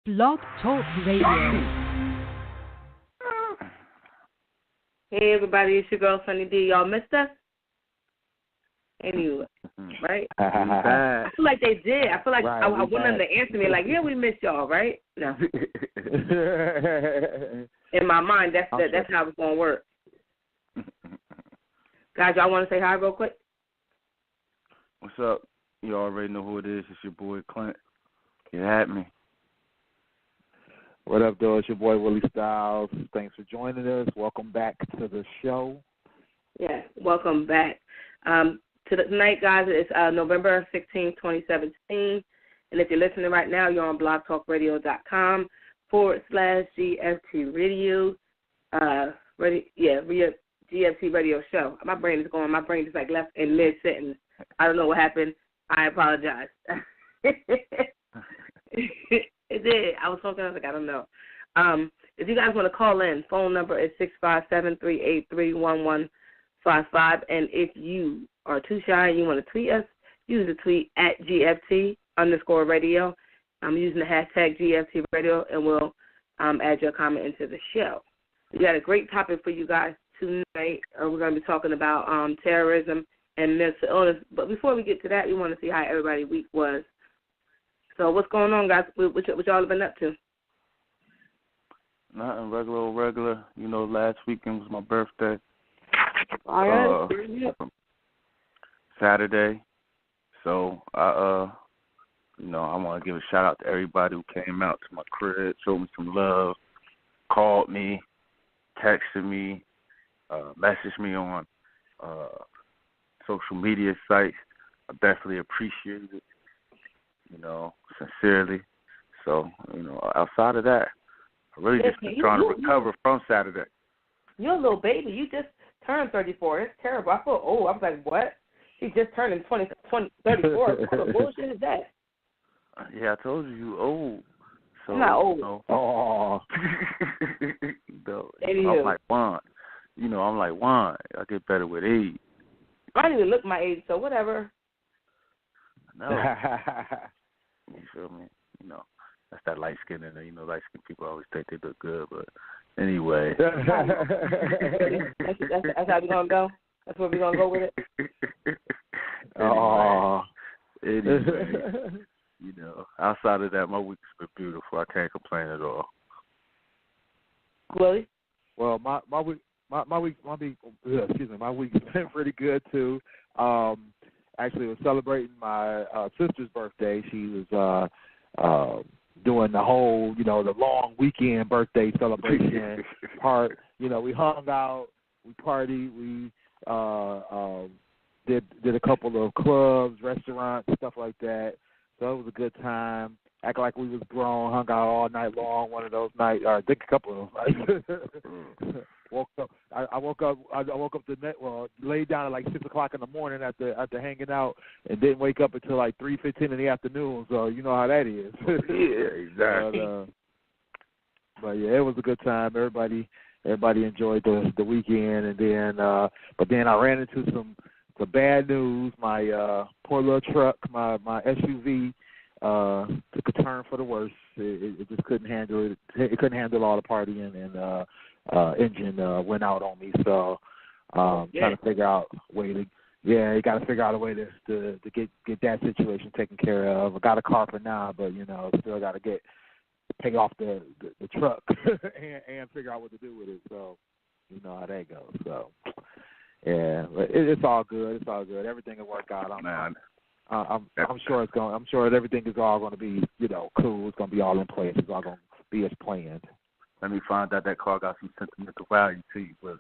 Blog Talk Radio. Hey everybody, it's your girl Sunny D. Y'all missed us? Anyway, right? I feel like they did. I feel like I want them to answer me like, yeah, we missed y'all, right? No. In my mind, that's how it's gonna work. Guys, y'all want to say hi real quick? What's up? You already know who it is. It's your boy Clint. You had me. What up, though? It's your boy Willie Styles. Thanks for joining us. Welcome back to the show. Yeah, welcome back. Tonight, guys, it's November 16, 2017. And if you're listening right now, you're on blogtalkradio.com/GFT Radio. GFT Radio Show. My brain is going. My brain is like left in mid-sentence. I don't know what happened. I apologize. It did. I was talking. I was like, I don't know. If you guys want to call in, phone number is 657-383-1155. And if you are too shy and you want to tweet us, use the tweet at GFT_radio. I'm using the hashtag GFT Radio, and we'll add your comment into the show. We got a great topic for you guys tonight. We're going to be talking about terrorism and mental illness. But before we get to that, we want to see how everybody's week was. So what's going on, guys? What y'all have been up to? Nothing, regular. You know, last weekend was my birthday. All right. Saturday. So, I want to give a shout-out to everybody who came out to my crib, showed me some love, called me, texted me, messaged me on social media sites. I definitely appreciate it, sincerely. So, outside of that, I really just been trying to recover from Saturday. You're a little baby. You just turned 34. It's terrible. I feel old. I was like, what? He just turned in 34. What kind of bullshit is that? Yeah, I told you old. So, I'm not old. Oh. I'm like Juan. I'm like Juan. I get better with age. I don't even look my age, so whatever. No. You feel me? That's that light skin, and light skin people always think they look good, but anyway. That's how we're gonna go. That's where we're gonna go with it. Anyway, outside of that, my week's been beautiful. I can't complain at all. Willie? Well, my week's been pretty good too. Actually, was celebrating my sister's birthday. She was doing the whole, the long weekend birthday celebration part. We hung out, we partied, we did a couple of clubs, restaurants, stuff like that. So it was a good time. Acting like we was grown, hung out all night long. One of those nights, or I think a couple of those nights. I woke up laid down at like 6:00 in the morning after hanging out, and didn't wake up until like 3:15 in the afternoon. So you know how that is. Yeah, exactly. But yeah, it was a good time. Everybody enjoyed the weekend, and then but then I ran into some bad news. My poor little truck, my SUV, took a turn for the worse. It just couldn't handle it. It couldn't handle all the partying, and engine went out on me. So trying to figure out a way to. Yeah, you got to figure out a way to get that situation taken care of. I got a car for now, but still got to pay off the truck and figure out what to do with it. So you know how that goes. So yeah, but it's all good. It's all good. Everything will work out. I'm sure it's going. I'm sure everything is all going to be cool. It's going to be all in place. It's all going to be as planned. Let me find out that car got some sentimental value to you, but.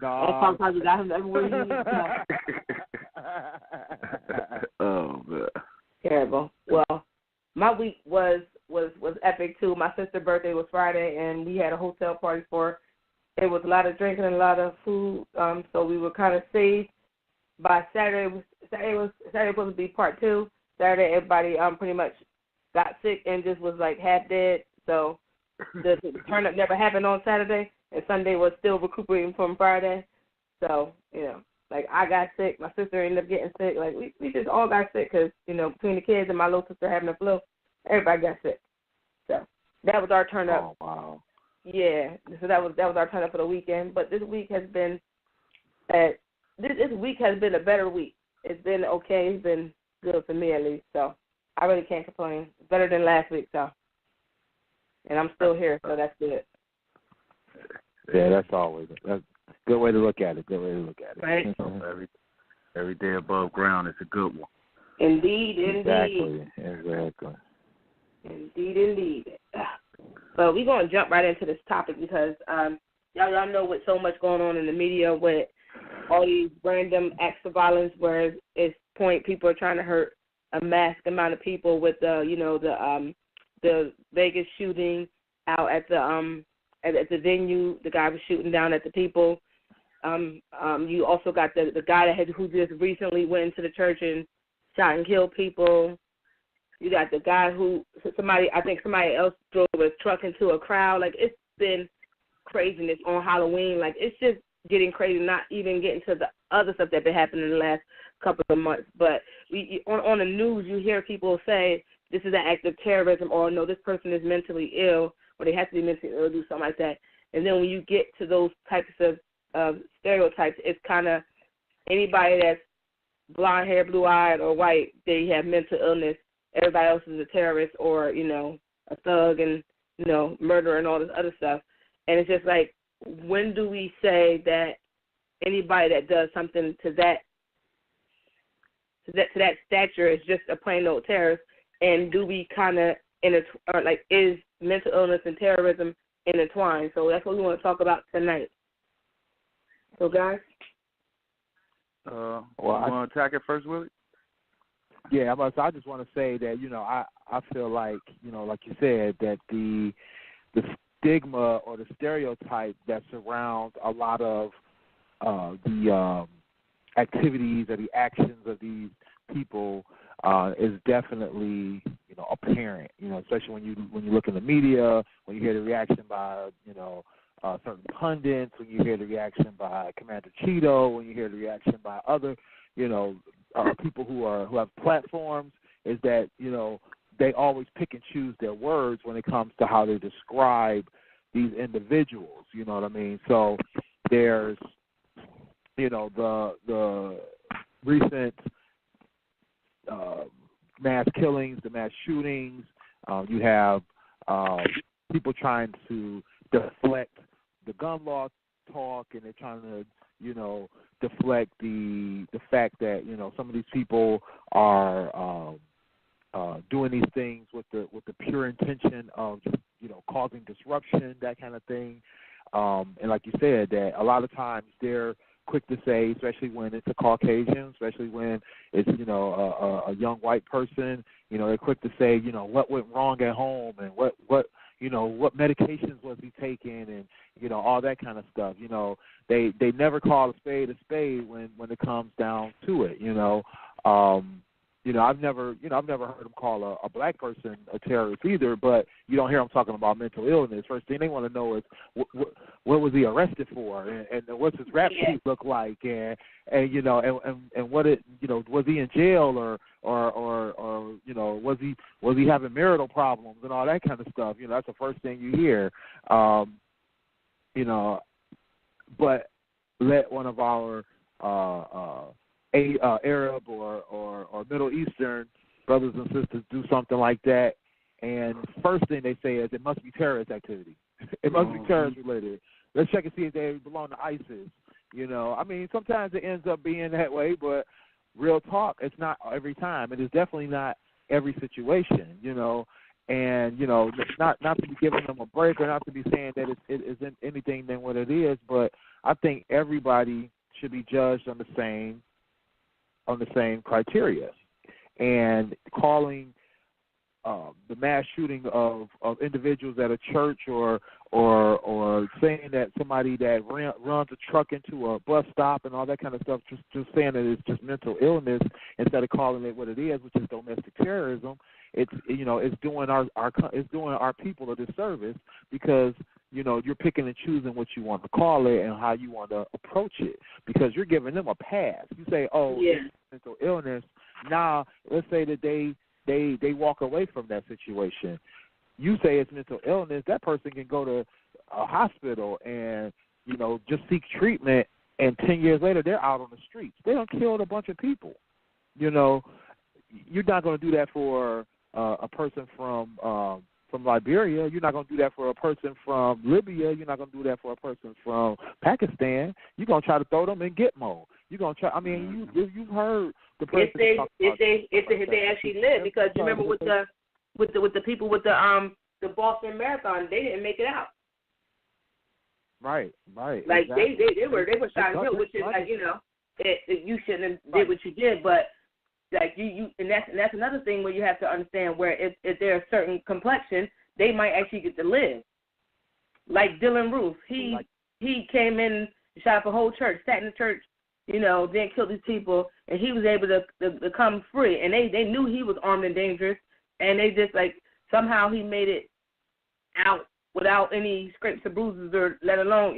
No. Sometimes you got him everywhere you need to go. Oh, man. Terrible. Well, my week was epic too. My sister's birthday was Friday, and we had a hotel party for her. It was a lot of drinking and a lot of food, so we were kind of saved. By Saturday was supposed to be part 2. Saturday, everybody pretty much got sick and just was like half dead. So the turn up never happened on Saturday, and Sunday was still recuperating from Friday. So Like, I got sick. My sister ended up getting sick. Like, we just all got sick because, you know, between the kids and my little sister having the flu, everybody got sick. So that was our turn up. Oh, wow. Yeah. So that was our turn up for the weekend. But this week has been this week has been a better week. It's been okay. It's been good for me at least. So I really can't complain. It's better than last week, so. And I'm still here, so that's good. Yeah, that's always a good way to look at it. Right. Every day above ground is a good one. Indeed. Exactly. Indeed. But we're going to jump right into this topic because y'all know with so much going on in the media with all these random acts of violence where it's people are trying to hurt a massive amount of people with the Vegas shooting out at the venue. The guy was shooting down at the people. You also got the guy who just recently went into the church and shot and killed people. You got the guy somebody else drove a truck into a crowd. Like, it's been craziness on Halloween. Like, it's just getting crazy, not even getting to the other stuff that's been happening in the last couple of months. But on the news, you hear people say this is an act of terrorism, or no, this person is mentally ill, or they have to be mentally ill, or do something like that. And then when you get to those types of stereotypes, it's kind of anybody that's blonde hair, blue-eyed, or white, they have mental illness. Everybody else is a terrorist or, a thug and, murderer and all this other stuff. And it's just like, when do we say that anybody that does something to that stature is just a plain old terrorist? And do we kind of is mental illness and terrorism intertwined? So that's what we want to talk about tonight. So, guys? You want to attack it first, Willie? Yeah, I just want to say that, I feel like, like you said, that the stigma or the stereotype that surrounds a lot of the activities or the actions of these people is definitely, apparent. Especially when you look in the media, when you hear the reaction by, certain pundits, when you hear the reaction by Commander Cheeto, when you hear the reaction by other, people who have platforms, is that, they always pick and choose their words when it comes to how they describe these individuals. You know what I mean? So there's, the recent mass killings, the mass shootings. You have people trying to deflect the gun law talk, and they're trying to, deflect the fact that, some of these people are doing these things with the pure intention of just, causing disruption, that kind of thing. And like you said, that a lot of times they're quick to say, especially when it's a Caucasian, especially when it's, a young white person, they're quick to say, what went wrong at home and what medications was he taking, and, all that kind of stuff. They never call a spade when it comes down to it. I've never heard them call a black person a terrorist either, but you don't hear them talking about mental illness. First thing they want to know is what was he arrested for, and what's his rap sheet look like, and what it, was he in jail or was he having marital problems and all that kind of stuff. That's the first thing you hear. But let one of our Arab or Middle Eastern brothers and sisters do something like that, and first thing they say is it must be terrorist activity. It must be terrorist related. Let's check and see if they belong to ISIS. Sometimes it ends up being that way, but real talk, it's not every time. It is definitely not every situation, and, not to be giving them a break or not to be saying that it isn't anything than what it is, but I think everybody should be judged on the same criteria. And calling the mass shooting of individuals at a church or saying that somebody that runs a truck into a bus stop and all that kind of stuff, just saying that it's just mental illness instead of calling it what it is, which is domestic terrorism, it's doing our people a disservice, because you're picking and choosing what you want to call it and how you want to approach it, because you're giving them a pass. You say, it's mental illness. Now, let's say that they walk away from that situation. You say it's mental illness. That person can go to a hospital and, just seek treatment, and 10 years later they're out on the streets. They done killed a bunch of people. You're not going to do that for a person from Liberia. You're not going to do that for a person from Libya. You're not going to do that for a person from Pakistan. You're going to try to throw them in Gitmo. You're going to try. I mean, you've heard the person. If they actually live, because you remember with the people with the Boston Marathon, they didn't make it out. Right. Like exactly. they were shot and killed, which is like you shouldn't have did what you did, but like you and that's another thing where you have to understand where if they're a certain complexion, they might actually get to live. Like Dylan Roof, he came in, shot up a whole church, sat in the church, then killed these people, and he was able to come free. And they knew he was armed and dangerous, and they just like somehow he made it out without any scrapes or bruises, or let alone,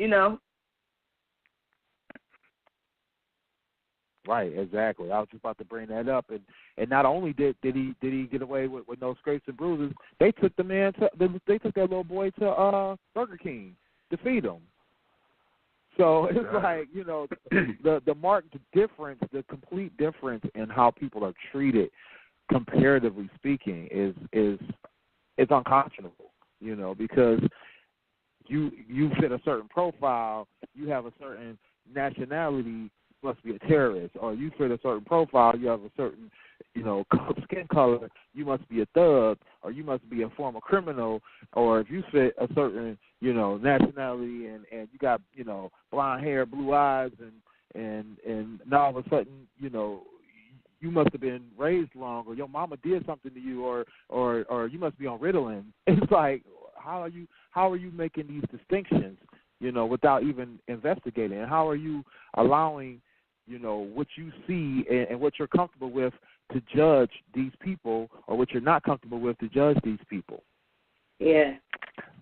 Right, exactly. I was just about to bring that up, and not only did he get away with no scrapes and bruises, they took the man they took that little boy to Burger King to feed him. So it's like the marked difference, the complete difference in how people are treated, comparatively speaking, is unconscionable. Because you fit a certain profile, you have a certain nationality, you must be a terrorist, or you fit a certain profile, you have a certain, skin color, you must be a thug, or you must be a former criminal, or if you fit a certain, nationality and you got, blonde hair, blue eyes, and now all of a sudden, you must have been raised wrong, or your mama did something to you, or you must be on Ritalin. It's like, how are you making these distinctions, without even investigating? And how are you allowing, what you see and what you're comfortable with to judge these people, or what you're not comfortable with to judge these people? Yeah.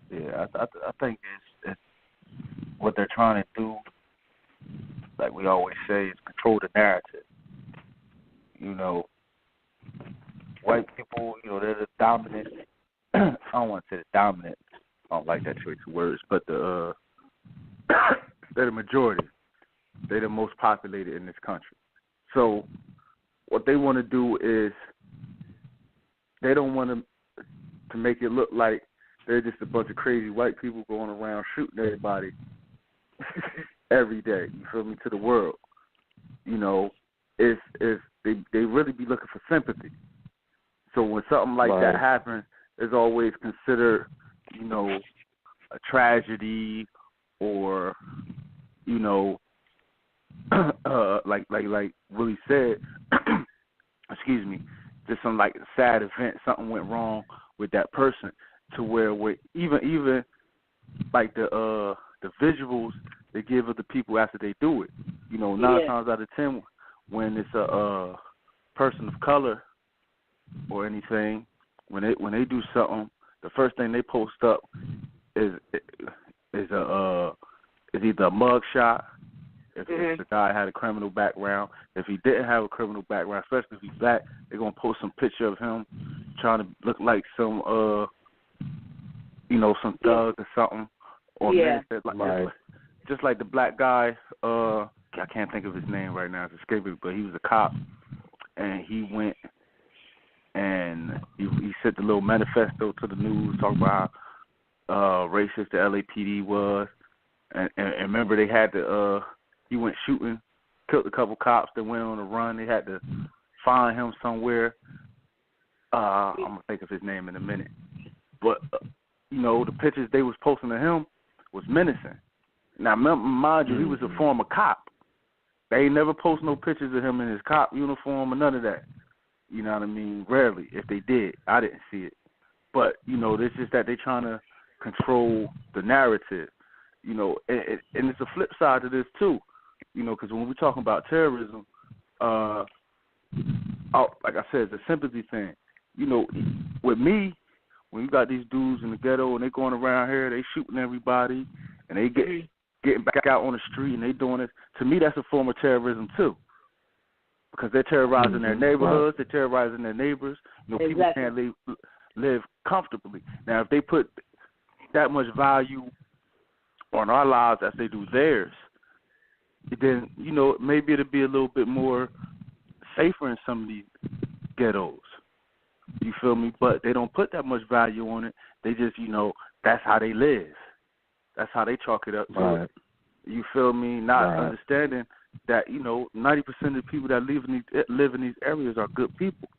Yeah, I think it's what they're trying to do, like we always say, is control the narrative. White people, they're the dominant. I don't want to say the dominant. I don't like that choice of words, but they're the majority. They're the most populated in this country. So what they want to do is they don't want to make it look like they're just a bunch of crazy white people going around shooting everybody every day. You feel me? To the world. If they really be looking for sympathy. So when something like that happens, it's always considered, a tragedy, or, like Willie said, excuse me, just some like sad event, something went wrong with that person, to where even like the visuals they give of the people after they do it, 9 times out of 10. When it's a person of color or anything, when they do something, the first thing they post up is either a mug shot, if the guy had a criminal background. If he didn't have a criminal background, especially if he's black, they're gonna post some picture of him trying to look like some some thug or something, or just like the black guy. I can't think of his name right now. It's escaping, but he was a cop, and he went and he sent the little manifesto to the news talking about how racist the LAPD was, and remember they had to he went shooting, killed a couple cops that went on a run. They had to find him somewhere. I'm gonna think of his name in a minute, but the pictures they was posting of him was menacing. Now, mind you, he was a former cop. They ain't never post no pictures of him in his cop uniform or none of that. You know what I mean? Rarely. If they did, I didn't see it. But, it's just that they're trying to control the narrative. And it's a flip side to this, too. Because when we're talking about terrorism, like I said, it's a sympathy thing. With me, when you got these dudes in the ghetto and they going around here, they shooting everybody, and they getting back out on the street and they doing it. To me, that's a form of terrorism too, because they're terrorizing their neighborhoods, they're terrorizing their neighbors. People can't live comfortably. Now, if they put that much value on our lives as they do theirs, then, maybe it'll be a little bit more safer in some of these ghettos. You feel me? But they don't put that much value on it. They just, that's how they live. That's how they chalk it up to it. You feel me? Not understanding that, 90% of the people that live in these areas are good people.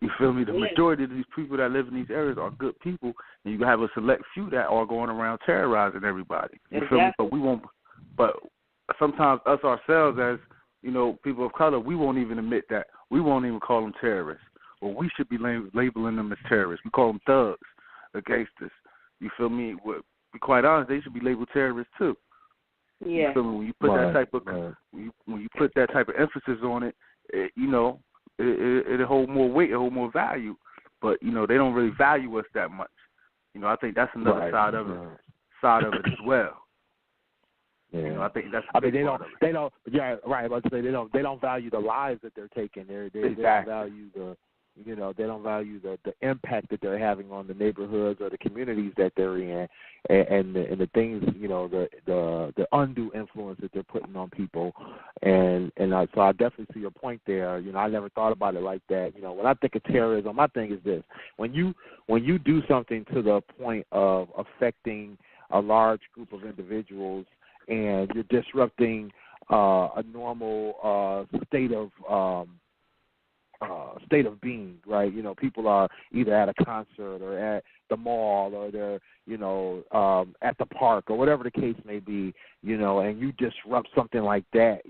You feel me? The majority of these people that live in these areas are good people, and you have a select few that are going around terrorizing everybody. You feel me? But we won't. But sometimes us ourselves, as people of color, we won't even admit that. We won't even call them terrorists. Well, we should be labeling them as terrorists. We call them thugs or gangsters. You feel me? Well, to be quite honest, they should be labeled terrorists too. Yeah. You feel me? When you put that type of when you put that type of emphasis on it, it'll hold more weight, it'll hold more value. But they don't really value us that much. I think that's another side of it as well. Yeah. I think that's. They don't. Yeah, right. About to say they don't value the lives that they're taking. They don't value the. They don't value the impact that they're having on the neighborhoods or the communities that they're in, and the things, the undue influence that they're putting on people, and so I definitely see your point there. I never thought about it like that. When I think of terrorism, my thing is this: when you do something to the point of affecting a large group of individuals, and you're disrupting a normal state of being, right? People are either at a concert or at the mall or they're, at the park or whatever the case may be, and you disrupt something like that,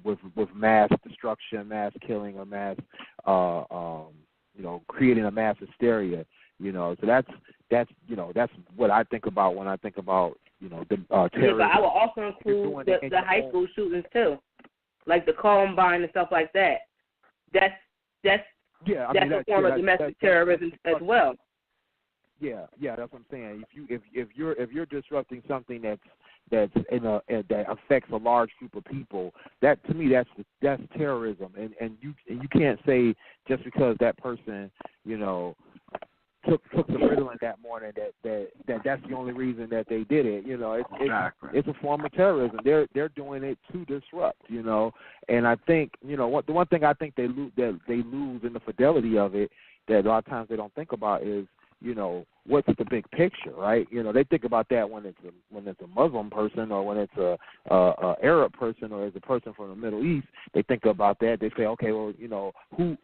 with mass destruction, mass killing, or mass, creating a mass hysteria, so that's what I think about when I think about, the terrorism. But I will also include the high school shootings too, like the Columbine and stuff like that. That's a form of domestic terrorism as well. Yeah, that's what I'm saying. If you're disrupting something that affects a large group of people, that to me that's terrorism. And you can't say just because that person took some Ritalin that morning that's the only reason that they did it. It's a form of terrorism. They're doing it to disrupt. And I think the one thing I think they lose in the fidelity of it that a lot of times they don't think about is what's the big picture, right? They think about that when it's a Muslim person or when it's a Arab person or as a person from the Middle East. They think about that. They say, okay, well, who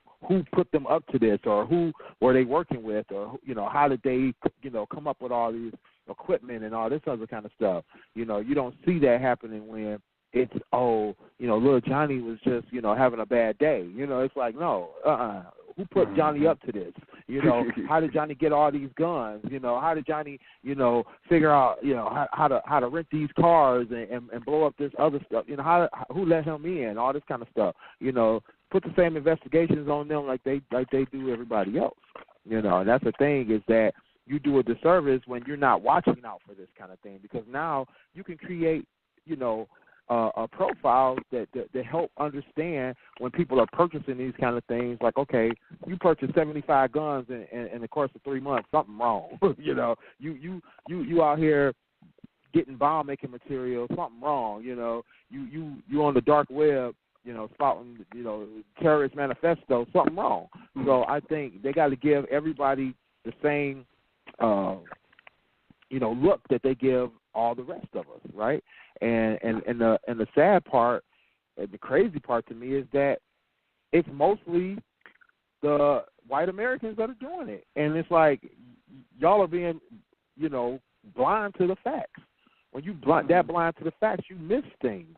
put them up to this, or who were they working with, or how did they come up with all these equipment and all this other kind of stuff. You don't see that happening when it's little Johnny was just having a bad day. It's like, no, who put Johnny up to this? How did Johnny get all these guns? How did Johnny figure out how to rent these cars and blow up this other stuff? Who let him in? All this kind of stuff. Put the same investigations on them like they do everybody else. And that's the thing, is that you do a disservice when you're not watching out for this kind of thing, because now you can create a profile that help understand when people are purchasing these kind of things. Like, okay, you purchased 75 guns in the course of 3 months, something wrong. You out here getting bomb making material, something wrong. You on the dark web, spouting, terrorist manifesto, something wrong. So I think they got to give everybody the same, look that they give all the rest of us, right? And the sad part, and the crazy part to me, is that it's mostly the white Americans that are doing it, and it's like y'all are being, blind to the facts. When you blind to the facts, you miss things.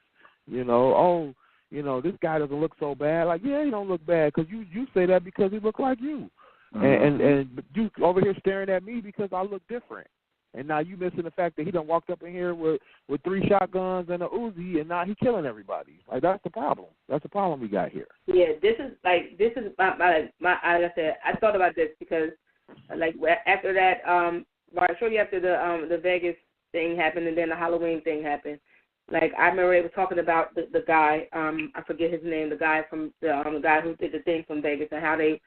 This guy doesn't look so bad. Like, yeah, he don't look bad because you say that because he look like you, and you over here staring at me because I look different. And now you missing the fact that he done walked up in here with 3 shotguns and a Uzi, and now he killing everybody. Like, that's the problem. That's the problem we got here. Yeah, this is my like I said, I thought about this because like after that, right shortly after the Vegas thing happened, and then the Halloween thing happened. Like I remember they were talking about the guy, I forget his name, the guy from the guy who did the thing from Vegas, and how they,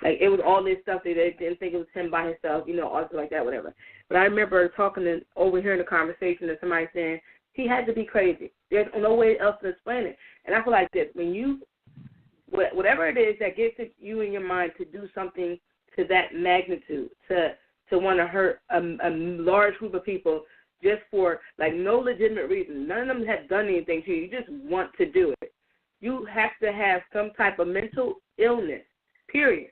like, it was all this stuff that they didn't think it was him by himself, all stuff like that, whatever. But I remember talking and overhearing the conversation and somebody saying he had to be crazy. There's no way else to explain it. And I feel like this: when you, whatever it is that gets you in your mind to do something to that magnitude, to want to hurt a large group of people just for, like, no legitimate reason. None of them have done anything to you. You just want to do it. You have to have some type of mental illness, period.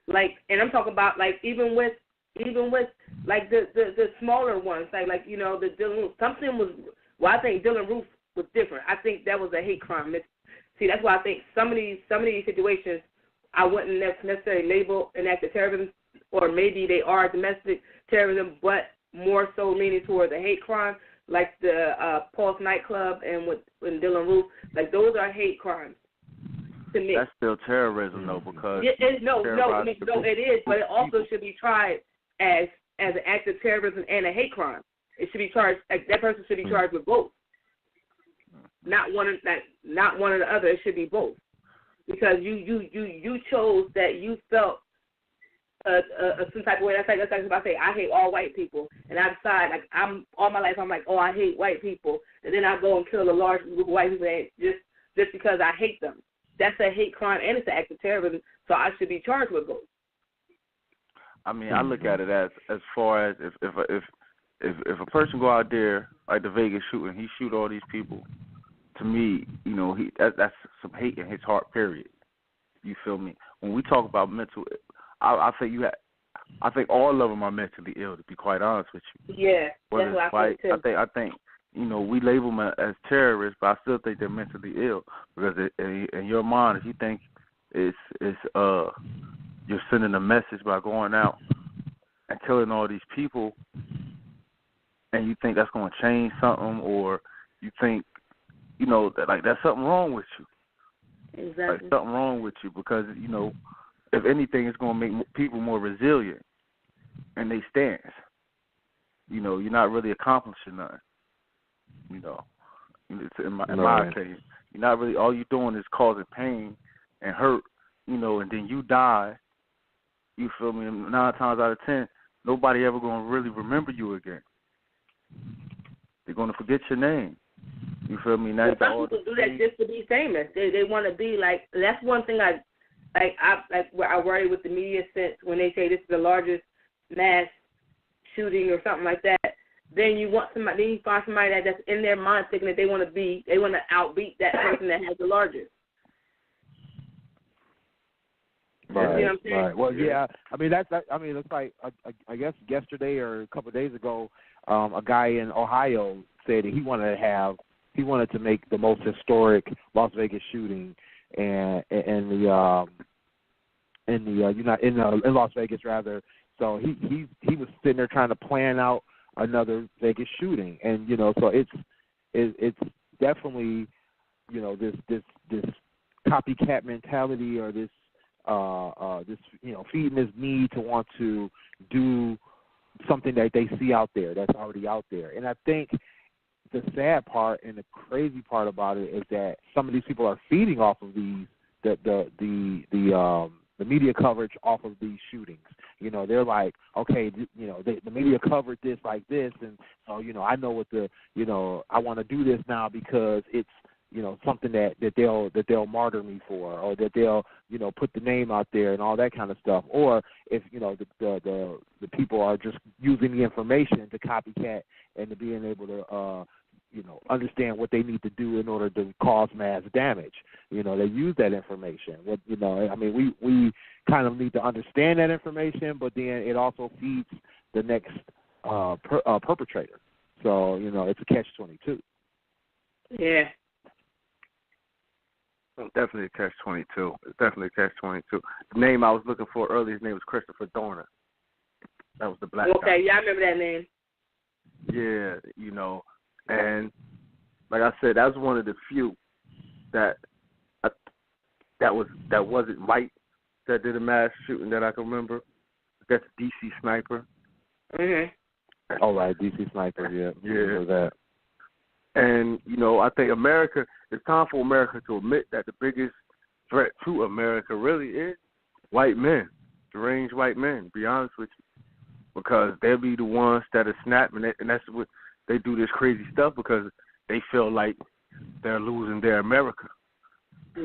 Like, and I'm talking about, like, even with like the smaller ones, like the Dylan Roof. Something was, well, I think Dylan Roof was different. I think that was a hate crime. See, that's why I think some of these situations I wouldn't necessarily label an act of terrorism, or maybe they are domestic terrorism, but more so leaning towards a hate crime, like the Pulse nightclub and with Dylan Roof. Like, those are hate crimes to me. That's still terrorism, though, because no, it is, but it also should be tried as an act of terrorism and a hate crime. It should be charged. That person should be charged with both. Not one or the other. It should be both, because you chose that you felt some type of way. That's like if I say I hate all white people, and I decide, like, I'm all my life I'm like, oh, I hate white people, and then I go and kill a large group of white people just because I hate them. That's a hate crime and it's an act of terrorism. So I should be charged with both. I mean, I look at it as far as if a person go out there like the Vegas shooting, he shoot all these people. To me, that's some hate in his heart. Period. You feel me? When we talk about mental, I think all of them are mentally ill. To be quite honest with you. Yeah, that's what I think too. I think we label them as terrorists, but I still think they're mentally ill, because in your mind, if you think you're sending a message by going out and killing all these people, and you think that's going to change something, or you think, that, like, that's something wrong with you. Exactly. Like, something wrong with you, because, if anything, it's going to make people more resilient in their stance. You're not really accomplishing nothing. In my opinion, you're not really. All you're doing is causing pain and hurt. And then you die. You feel me? 9 times out of 10, nobody ever gonna really remember you again. They're gonna forget your name. You feel me? Now some people do that just to be famous. They want to be like. That's one thing I worry with the media sense when they say this is the largest mass shooting or something like that. Then you want somebody. Then you find somebody that's in their mind thinking that they want to outbeat that person that has the largest. Right. You know what I'm saying? Right. Well, yeah. I mean, it's like I guess yesterday or a couple of days ago, a guy in Ohio said that he wanted to make the most historic Las Vegas shooting in Las Vegas rather. So he was sitting there trying to plan out another Vegas shooting, and so it's definitely this copycat mentality, or this feeding this need to want to do something that they see out there that's already out there. And I think the sad part and the crazy part about it is that some of these people are feeding off of the media coverage off of these shootings. They're like, okay, the media covered this like this, and so I know what I want to do this now because it's something that they'll martyr me for, or that they'll put the name out there and all that kind of stuff. Or if the people are just using the information to copycat and to being able to understand what they need to do in order to cause mass damage. They use that information. I mean, we kind of need to understand that information, but then it also feeds the next perpetrator. So, it's a catch-22. Yeah. Definitely a catch-22. It's definitely a catch-22. The name I was looking for earlier, his name was Christopher Dorner. That was the black guy. Okay, yeah, I remember that name. Yeah, and like I said, that was one of the few that wasn't white that did a mass shooting that I can remember. That's DC Sniper. All right, DC Sniper, yeah. That. And, I think it's time for America to admit that the biggest threat to America really is white men, deranged white men, to be honest with you. Because they'll be the ones that are snapping it, and that's what they do this crazy stuff because they feel like they're losing their America.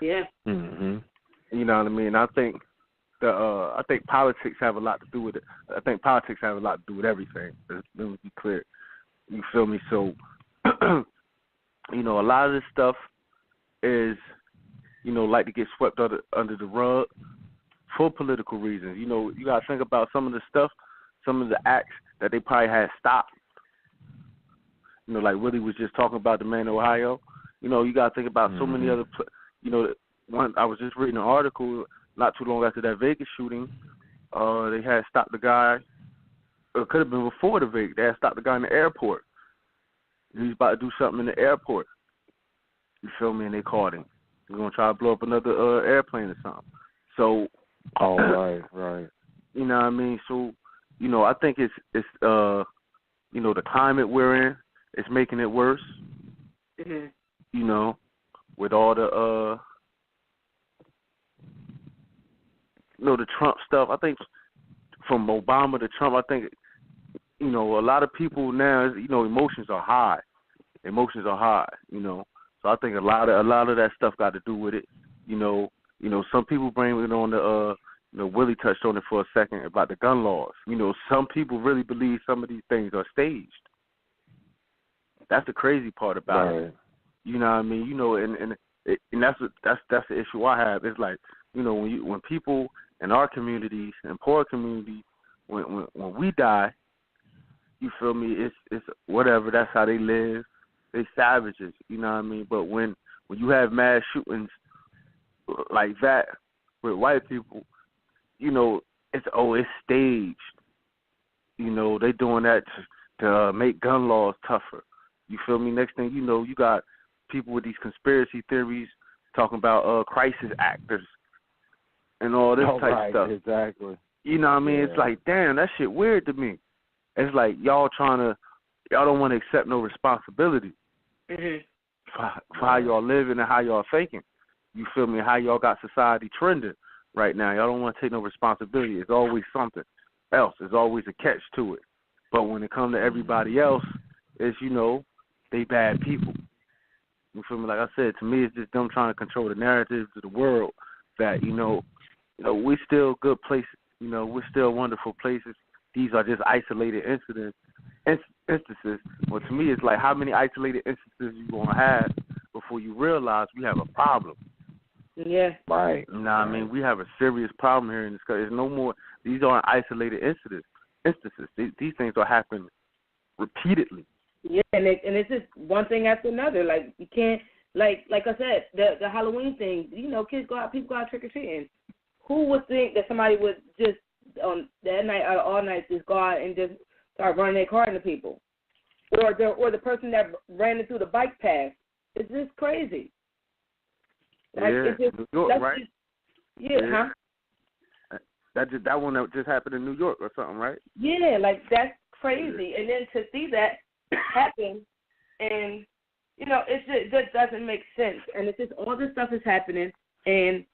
Yeah. Mm-hmm. You know what I mean? I think politics have a lot to do with it. I think politics have a lot to do with everything. Let me be clear. You feel me? So, a lot of this stuff is, like to get swept under the rug for political reasons. You got to think about some of the stuff, some of the acts that they probably had stopped. Like Willie was just talking about the man in Ohio. You got to think about so many other, I was just reading an article not too long after that Vegas shooting. They had stopped the guy. It could have been before the Vegas. They had stopped the guy in the airport. He was about to do something in the airport. You feel me? And they caught him. He's going to try to blow up another airplane or something. So. Oh, right. You know what I mean? So, I think it's the climate we're in, it's making it worse. Mm-hmm. With all the, the Trump stuff. I think from Obama to Trump, I think, a lot of people now, emotions are high. So I think a lot of that stuff got to do with it. Some people blame it on the, Willie touched on it for a second about the gun laws. Some people really believe some of these things are staged. That's the crazy part about it. You know what I mean? And that's the issue I have. It's like, when people in our communities and poor communities, when we die, you feel me? It's whatever. That's how they live. They savages. You know what I mean? But when you have mass shootings like that with white people, it's staged. They doing that to make gun laws tougher. You feel me? Next thing you know, you got people with these conspiracy theories talking about crisis actors and all this type stuff. Exactly. You know what I mean? Yeah. It's like, damn, that shit weird to me. It's like y'all don't want to accept no responsibility for how y'all living and how y'all thinking. You feel me? How y'all got society trending right now. Y'all don't want to take no responsibility. It's always something else. There's always a catch to it. But when it comes to everybody else, it's, they bad people. You feel me? Like I said, to me, it's just them trying to control the narratives of the world that, we're still good places. We're still wonderful places. These are just isolated instances. Well, to me, it's like how many isolated instances you going to have before you realize we have a problem. Yeah. Right. You know what I mean? We have a serious problem here in this country. There's no more. These aren't isolated instances. These things are happening repeatedly. Yeah, and it's just one thing after another. Like, you can't, like I said, the Halloween thing, kids go out, people go out trick-or-treating. Who would think that somebody would just, on that night, out of all nights, just go out and just start running their car into people? Or the person that ran into the bike path. It's just crazy. Like, yeah, it's just, New York, right? Yeah, huh? That one that just happened in New York or something, right? Yeah, like, that's crazy. And then to see that happen, and, it just doesn't make sense. And it's just all this stuff is happening, and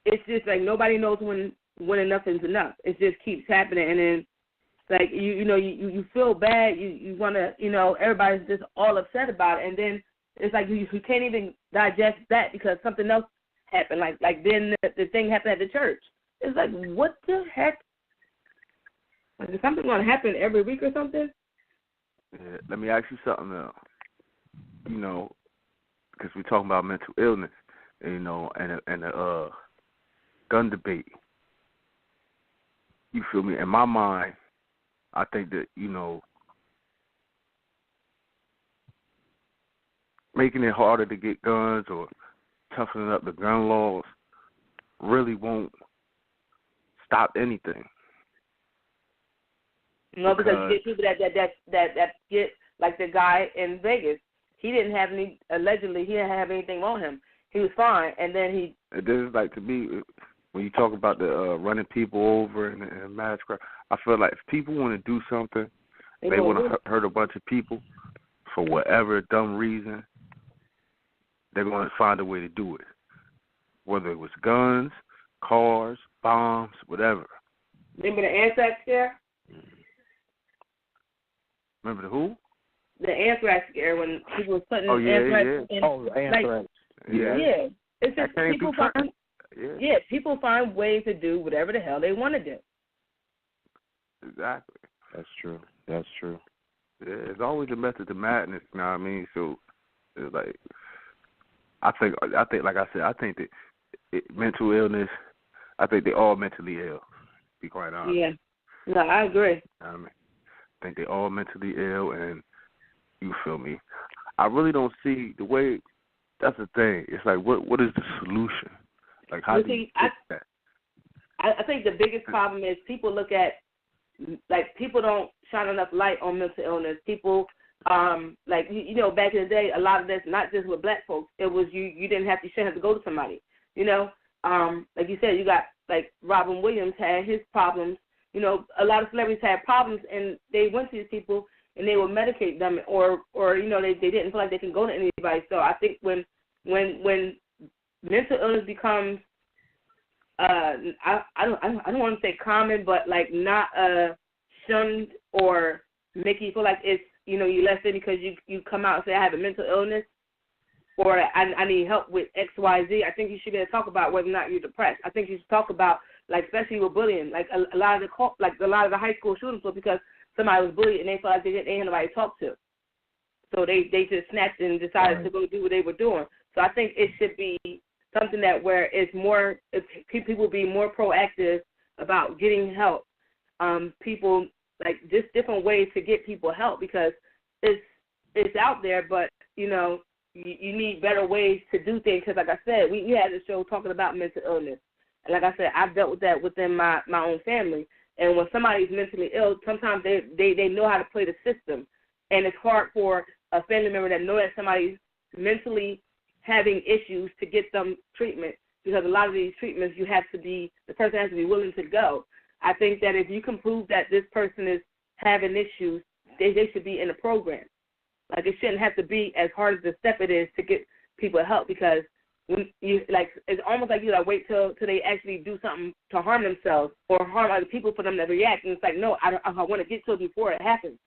it's just like nobody knows when enough is enough. It just keeps happening, and then, like, you feel bad. You want to, everybody's just all upset about it, and then it's like you can't even digest that because something else happened. Like then the thing happened at the church. It's like, what the heck? Like, is something going to happen every week or something? Yeah, let me ask you something now. Because we're talking about mental illness, and a gun debate. You feel me? In my mind, I think that, making it harder to get guns or toughening up the gun laws really won't stop anything. No, because you get people that get, like the guy in Vegas. He didn't have allegedly he didn't have anything on him. He was fine, and then he. This is like, to me, when you talk about the running people over and mass crime. I feel like if people want to do something, they want to hurt a bunch of people for whatever dumb reason, they're going to find a way to do it. Whether it was guns, cars, bombs, whatever. Remember the anthrax scare? Remember the who? The anthrax scare when people were putting anthrax in. Oh, anthrax. Yeah. It's just people find ways to do whatever the hell they want to do. Exactly. That's true. That's true. Yeah, it's always a method to madness, you know what I mean? So, it's like, I think, like I said, I think that mental illness, I think they're all mentally ill, to be quite honest. Yeah. No, I agree. I mean, I think they're all mentally ill, and you feel me? I really don't see the way. That's the thing. It's like, what is the solution? Like, how do you fix that? I think the biggest problem is people look at, like, people don't shine enough light on mental illness. People, like, you know, back in the day, a lot of this, not just with black folks, it was you shouldn't have to go to somebody, you know. Like you said, you got, like, Robin Williams had his problems. You know, a lot of celebrities had problems, and they went to these people, and they would medicate them, or you know, they didn't feel like they can go to anybody. So I think when mental illness becomes, I don't want to say common, but like not shunned or make you feel like it's, you know, you less than because you come out and say I have a mental illness or I need help with X, Y, Z. I think you should be able to talk about whether or not you're depressed. I think you should talk about, like, especially with bullying, like a lot of the high school shootings were because somebody was bullied and they felt like they didn't have nobody to talk to. So they just snapped and decided to go do what they were doing. So I think it should be something that where it's more, if people be more proactive about getting help. People, like, just different ways to get people help because it's out there, but, you know, you need better ways to do things because, like I said, we had a show talking about mental illness. And like I said, I've dealt with that within my own family. And when somebody's mentally ill, sometimes they know how to play the system. And it's hard for a family member that knows that somebody's mentally having issues to get them treatment because a lot of these treatments the person has to be willing to go. I think that if you can prove that this person is having issues, they should be in a program. Like, it shouldn't have to be as hard as the step it is to get people help because when you, like, it's almost like you like wait till they actually do something to harm themselves or harm other people for them to react. And it's like, no, I want to get to it before it happens.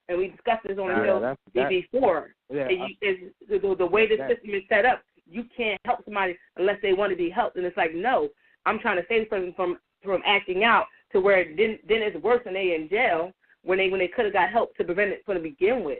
And we discussed this on the show before. Yeah, the way the system is set up, you can't help somebody unless they want to be helped. And it's like, no, I'm trying to save this person from acting out to where then it's worse and they in jail when they could have got help to prevent it from the begin with.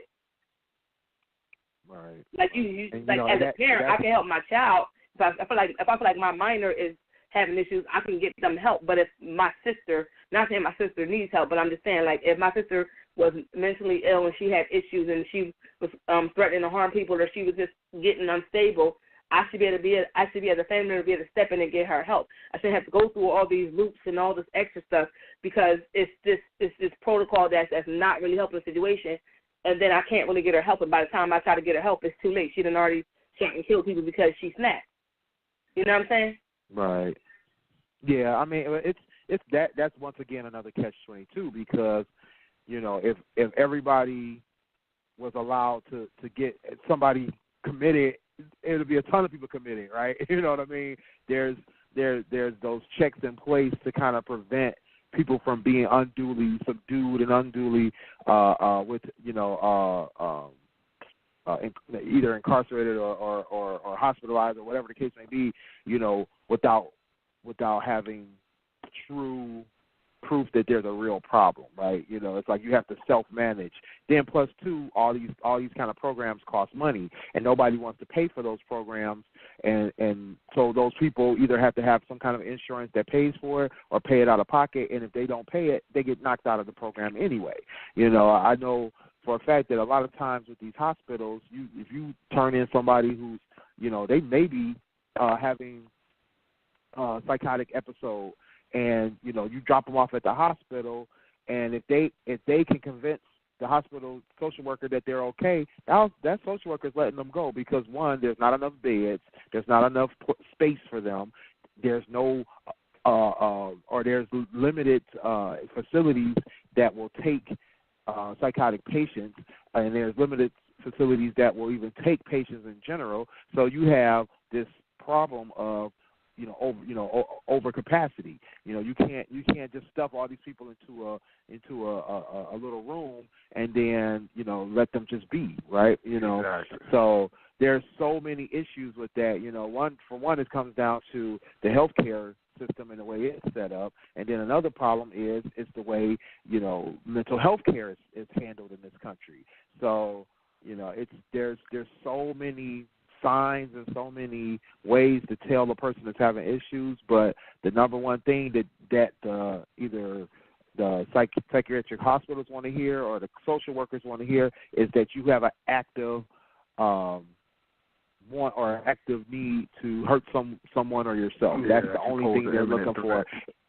Right. Like you like, you know, as a parent, I can help my child. If I feel like my minor is having issues, I can get them help. But if my sister, not saying my sister needs help, but I'm just saying, like, if my sister was mentally ill and she had issues and she was threatening to harm people or she was just getting unstable, I should be as a family member, be able to step in and get her help. I shouldn't have to go through all these loops and all this extra stuff because it's this protocol that's not really helping the situation, and then I can't really get her help. And by the time I try to get her help, it's too late. She done already shot and killed people because she snapped. You know what I'm saying? Right. Yeah, I mean, it's that's once again another catch-22 because, you know, if everybody was allowed to get somebody committed, it'll be a ton of people committing, right? You know what I mean? There's those checks in place to kind of prevent people from being unduly subdued and unduly either incarcerated or hospitalized or whatever the case may be, you know, without having true proof that there's a real problem, right? You know, it's like you have to self-manage. Then plus two, all these kind of programs cost money, and nobody wants to pay for those programs, and so those people either have to have some kind of insurance that pays for it or pay it out of pocket, and if they don't pay it, they get knocked out of the program anyway. You know, I know for a fact that a lot of times with these hospitals, if you turn in somebody who's, you know, they may be having a psychotic episode, and, you know, you drop them off at the hospital, and if they can convince the hospital social worker that they're okay, that social worker is letting them go because, one, there's not enough beds, there's not enough space for them. there's no or there's limited facilities that will take psychotic patients, and there's limited facilities that will even take patients in general. So you have this problem of overcapacity. You can't just stuff all these people into a little room and then let them just be, right? Exactly. So there's so many issues with that. One, it comes down to the healthcare system and the way it's set up, and then another problem is the way mental health care is handled in this country. So there's so many signs and so many ways to tell a person that's having issues, but the number one thing that either the psychiatric hospitals want to hear or the social workers want to hear is that you have an active want or an active need to hurt someone or yourself. That's the only thing they're looking for.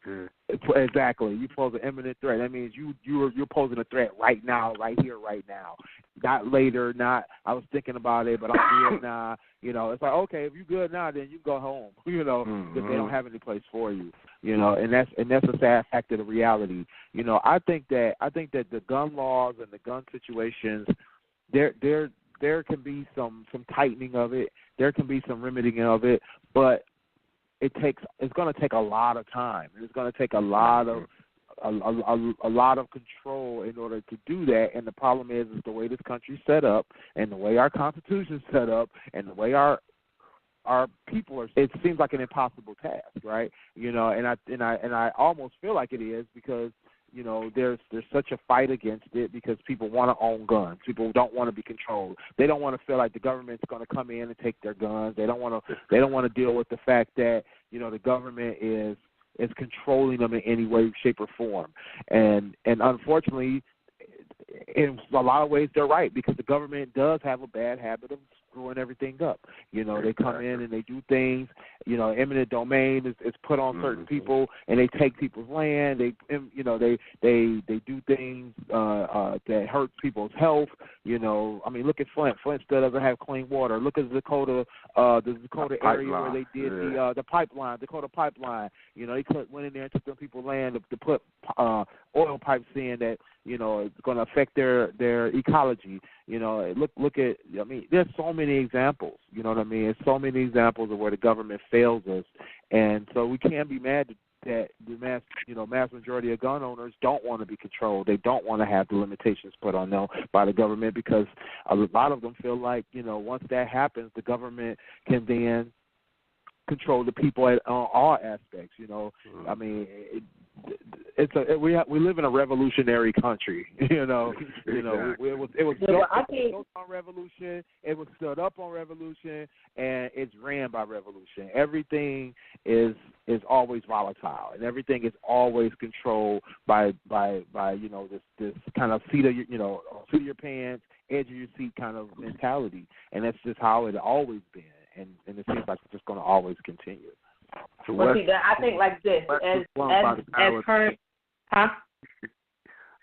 Yeah. Exactly. You pose an imminent threat. That means you're posing a threat right now, right here, right now. Not later, not I was thinking about it, but I'm good now. It's like, okay, if you're good now, then you go home. If they don't have any place for you. And that's a sad fact of the reality. I think that the gun laws and the gun situations, there can be some tightening of it. There can be some remedying of it, but it's going to take a lot of time. It's going to take a lot of control in order to do that. And the problem is the way this country's set up, and the way our Constitution's set up, and the way our people are. It seems like an impossible task, right? And I almost feel like it is because there's such a fight against it because people want to own guns. People don't want to be controlled. They don't want to feel like the government's going to come in and take their guns. They don't want to deal with the fact that the government is controlling them in any way, shape, or form. And unfortunately, in a lot of ways, they're right because the government does have a bad habit of screwing everything up. They come in and they do things. Eminent domain is put on certain people, and they take people's land. They do things that hurt people's health. Look at Flint. Flint still doesn't have clean water. Look at Dakota area where they did the pipeline, Dakota pipeline. They went in there and took them people's land to put oil pipes in that it's going to affect their ecology. Look at. There's so many examples. There's so many examples of where the government fails us, and so we can't be mad that the mass majority of gun owners don't want to be controlled. They don't want to have the limitations put on them by the government because a lot of them feel like once that happens, the government can then control the people at all aspects. We live in a revolutionary country. It was built on revolution. It was stood up on revolution, and it's ran by revolution. Everything is always volatile, and everything is always controlled by this kind of seat of your pants, edge of your seat kind of mentality, and that's just how it always been, and it seems like it's just going to always continue. Well, see, I think like this, as current, huh?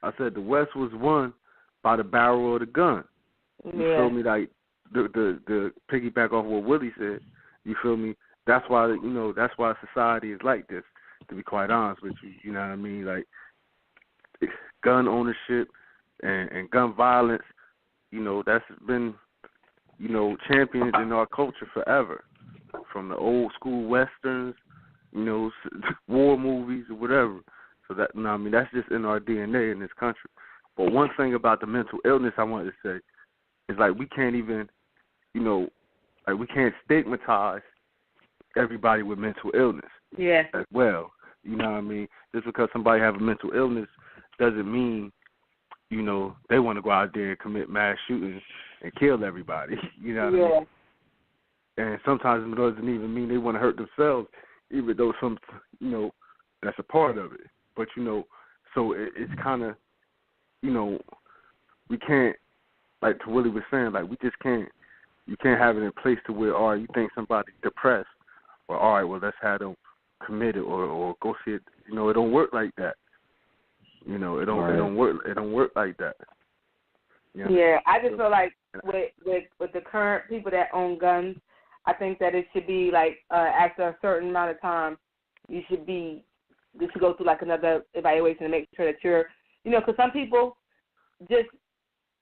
I said the West was won by the barrel of the gun. You feel me? Like the piggyback off what Willie said. You feel me? That's why that's why society is like this. To be quite honest with you, you know what I mean? Like gun ownership and gun violence. That's been championed in our culture forever. From the old school westerns, war movies or whatever. So that that's just in our DNA in this country. But one thing about the mental illness I wanted to say is like we can't even, we can't stigmatize everybody with mental illness. Yeah. As well. You know what I mean? Just because somebody have a mental illness doesn't mean, they want to go out there and commit mass shootings and kill everybody. You know what I mean? And sometimes it doesn't even mean they want to hurt themselves, even though that's a part of it. But, so it's kind of, we can't, like to Willie was saying, like we just can't, you can't have it in place to where, all right, you think somebody's depressed, or all right, well, let's have them committed or go see it. It don't work like that. It don't work like that. Yeah, I just feel like with the current people that own guns, I think that it should be like after a certain amount of time, you should go through like another evaluation to make sure that you're, because some people just,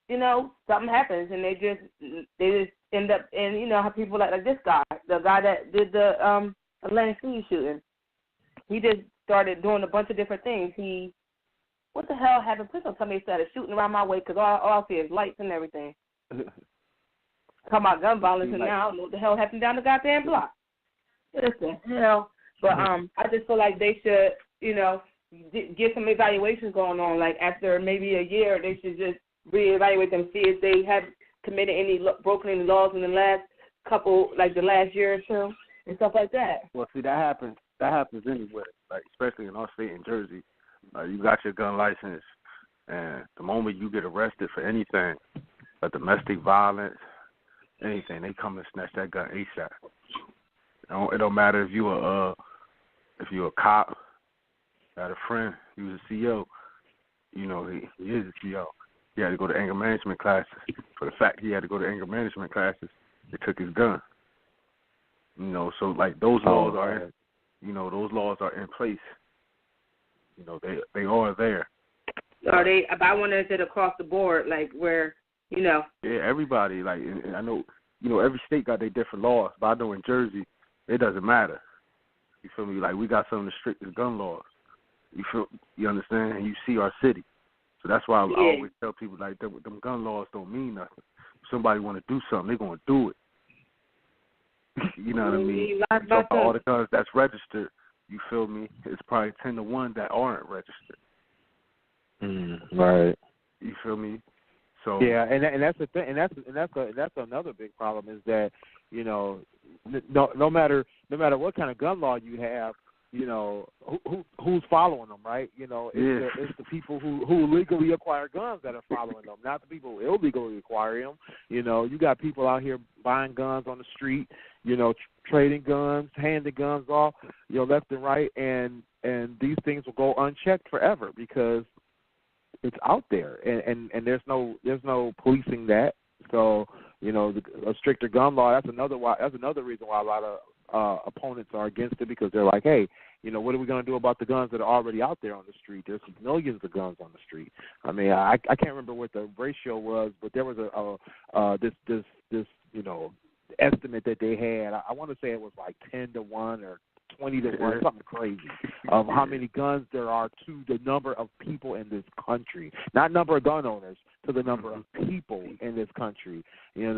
something happens and they just end up in, how people like this guy, the guy that did the Atlantic City shooting. He just started doing a bunch of different things. What the hell happened? Please don't tell me he started shooting around my way because all I see is lights and everything. Talking about gun violence, and now I don't know what the hell happened down the goddamn block. What the hell? But I just feel like they should, get some evaluations going on. Like after maybe a year, they should just reevaluate them, see if they have committed broken any laws in the last couple, like the last year or so, and stuff like that. Well, see, that happens anywhere, like especially in our state in Jersey. You got your gun license, and the moment you get arrested for anything, like domestic violence, anything, they come and snatch that gun ASAP. It don't matter if you a cop, got a friend, he was a CO, he is a CO. He had to go to anger management classes. For the fact he had to go to anger management classes, they took his gun. So like those laws are, those laws are in place. They are there. Are they? I wonder if it's across the board, like where, Yeah, everybody, like, and I know, every state got their different laws, but I know in Jersey, it doesn't matter. You feel me? Like, we got some of the strictest gun laws. You understand? And you see our city. So that's why I always tell people, like, them gun laws don't mean nothing. If somebody want to do something, they're going to do it. You know what I mean? So all the guns that's registered, you feel me? It's probably 10 to 1 that aren't registered. Right. You feel me? So yeah, and that's the thing, and that's another big problem is that no matter what kind of gun law you have, who's following them, right? It's the people who legally acquire guns that are following them, not the people who illegally acquire them. You got people out here buying guns on the street, trading guns, handing guns off, left and right, and these things will go unchecked forever because it's out there, and there's no policing that. So a stricter gun law. That's another reason why a lot of opponents are against it, because they're like, hey, what are we going to do about the guns that are already out there on the street? There's millions of guns on the street. I mean, I can't remember what the ratio was, but there was this estimate that they had. I want to say it was like 10 to 1 or 20 to 1, something crazy, of how many guns there are to the number of people in this country. Not number of gun owners, to the number of people in this country, and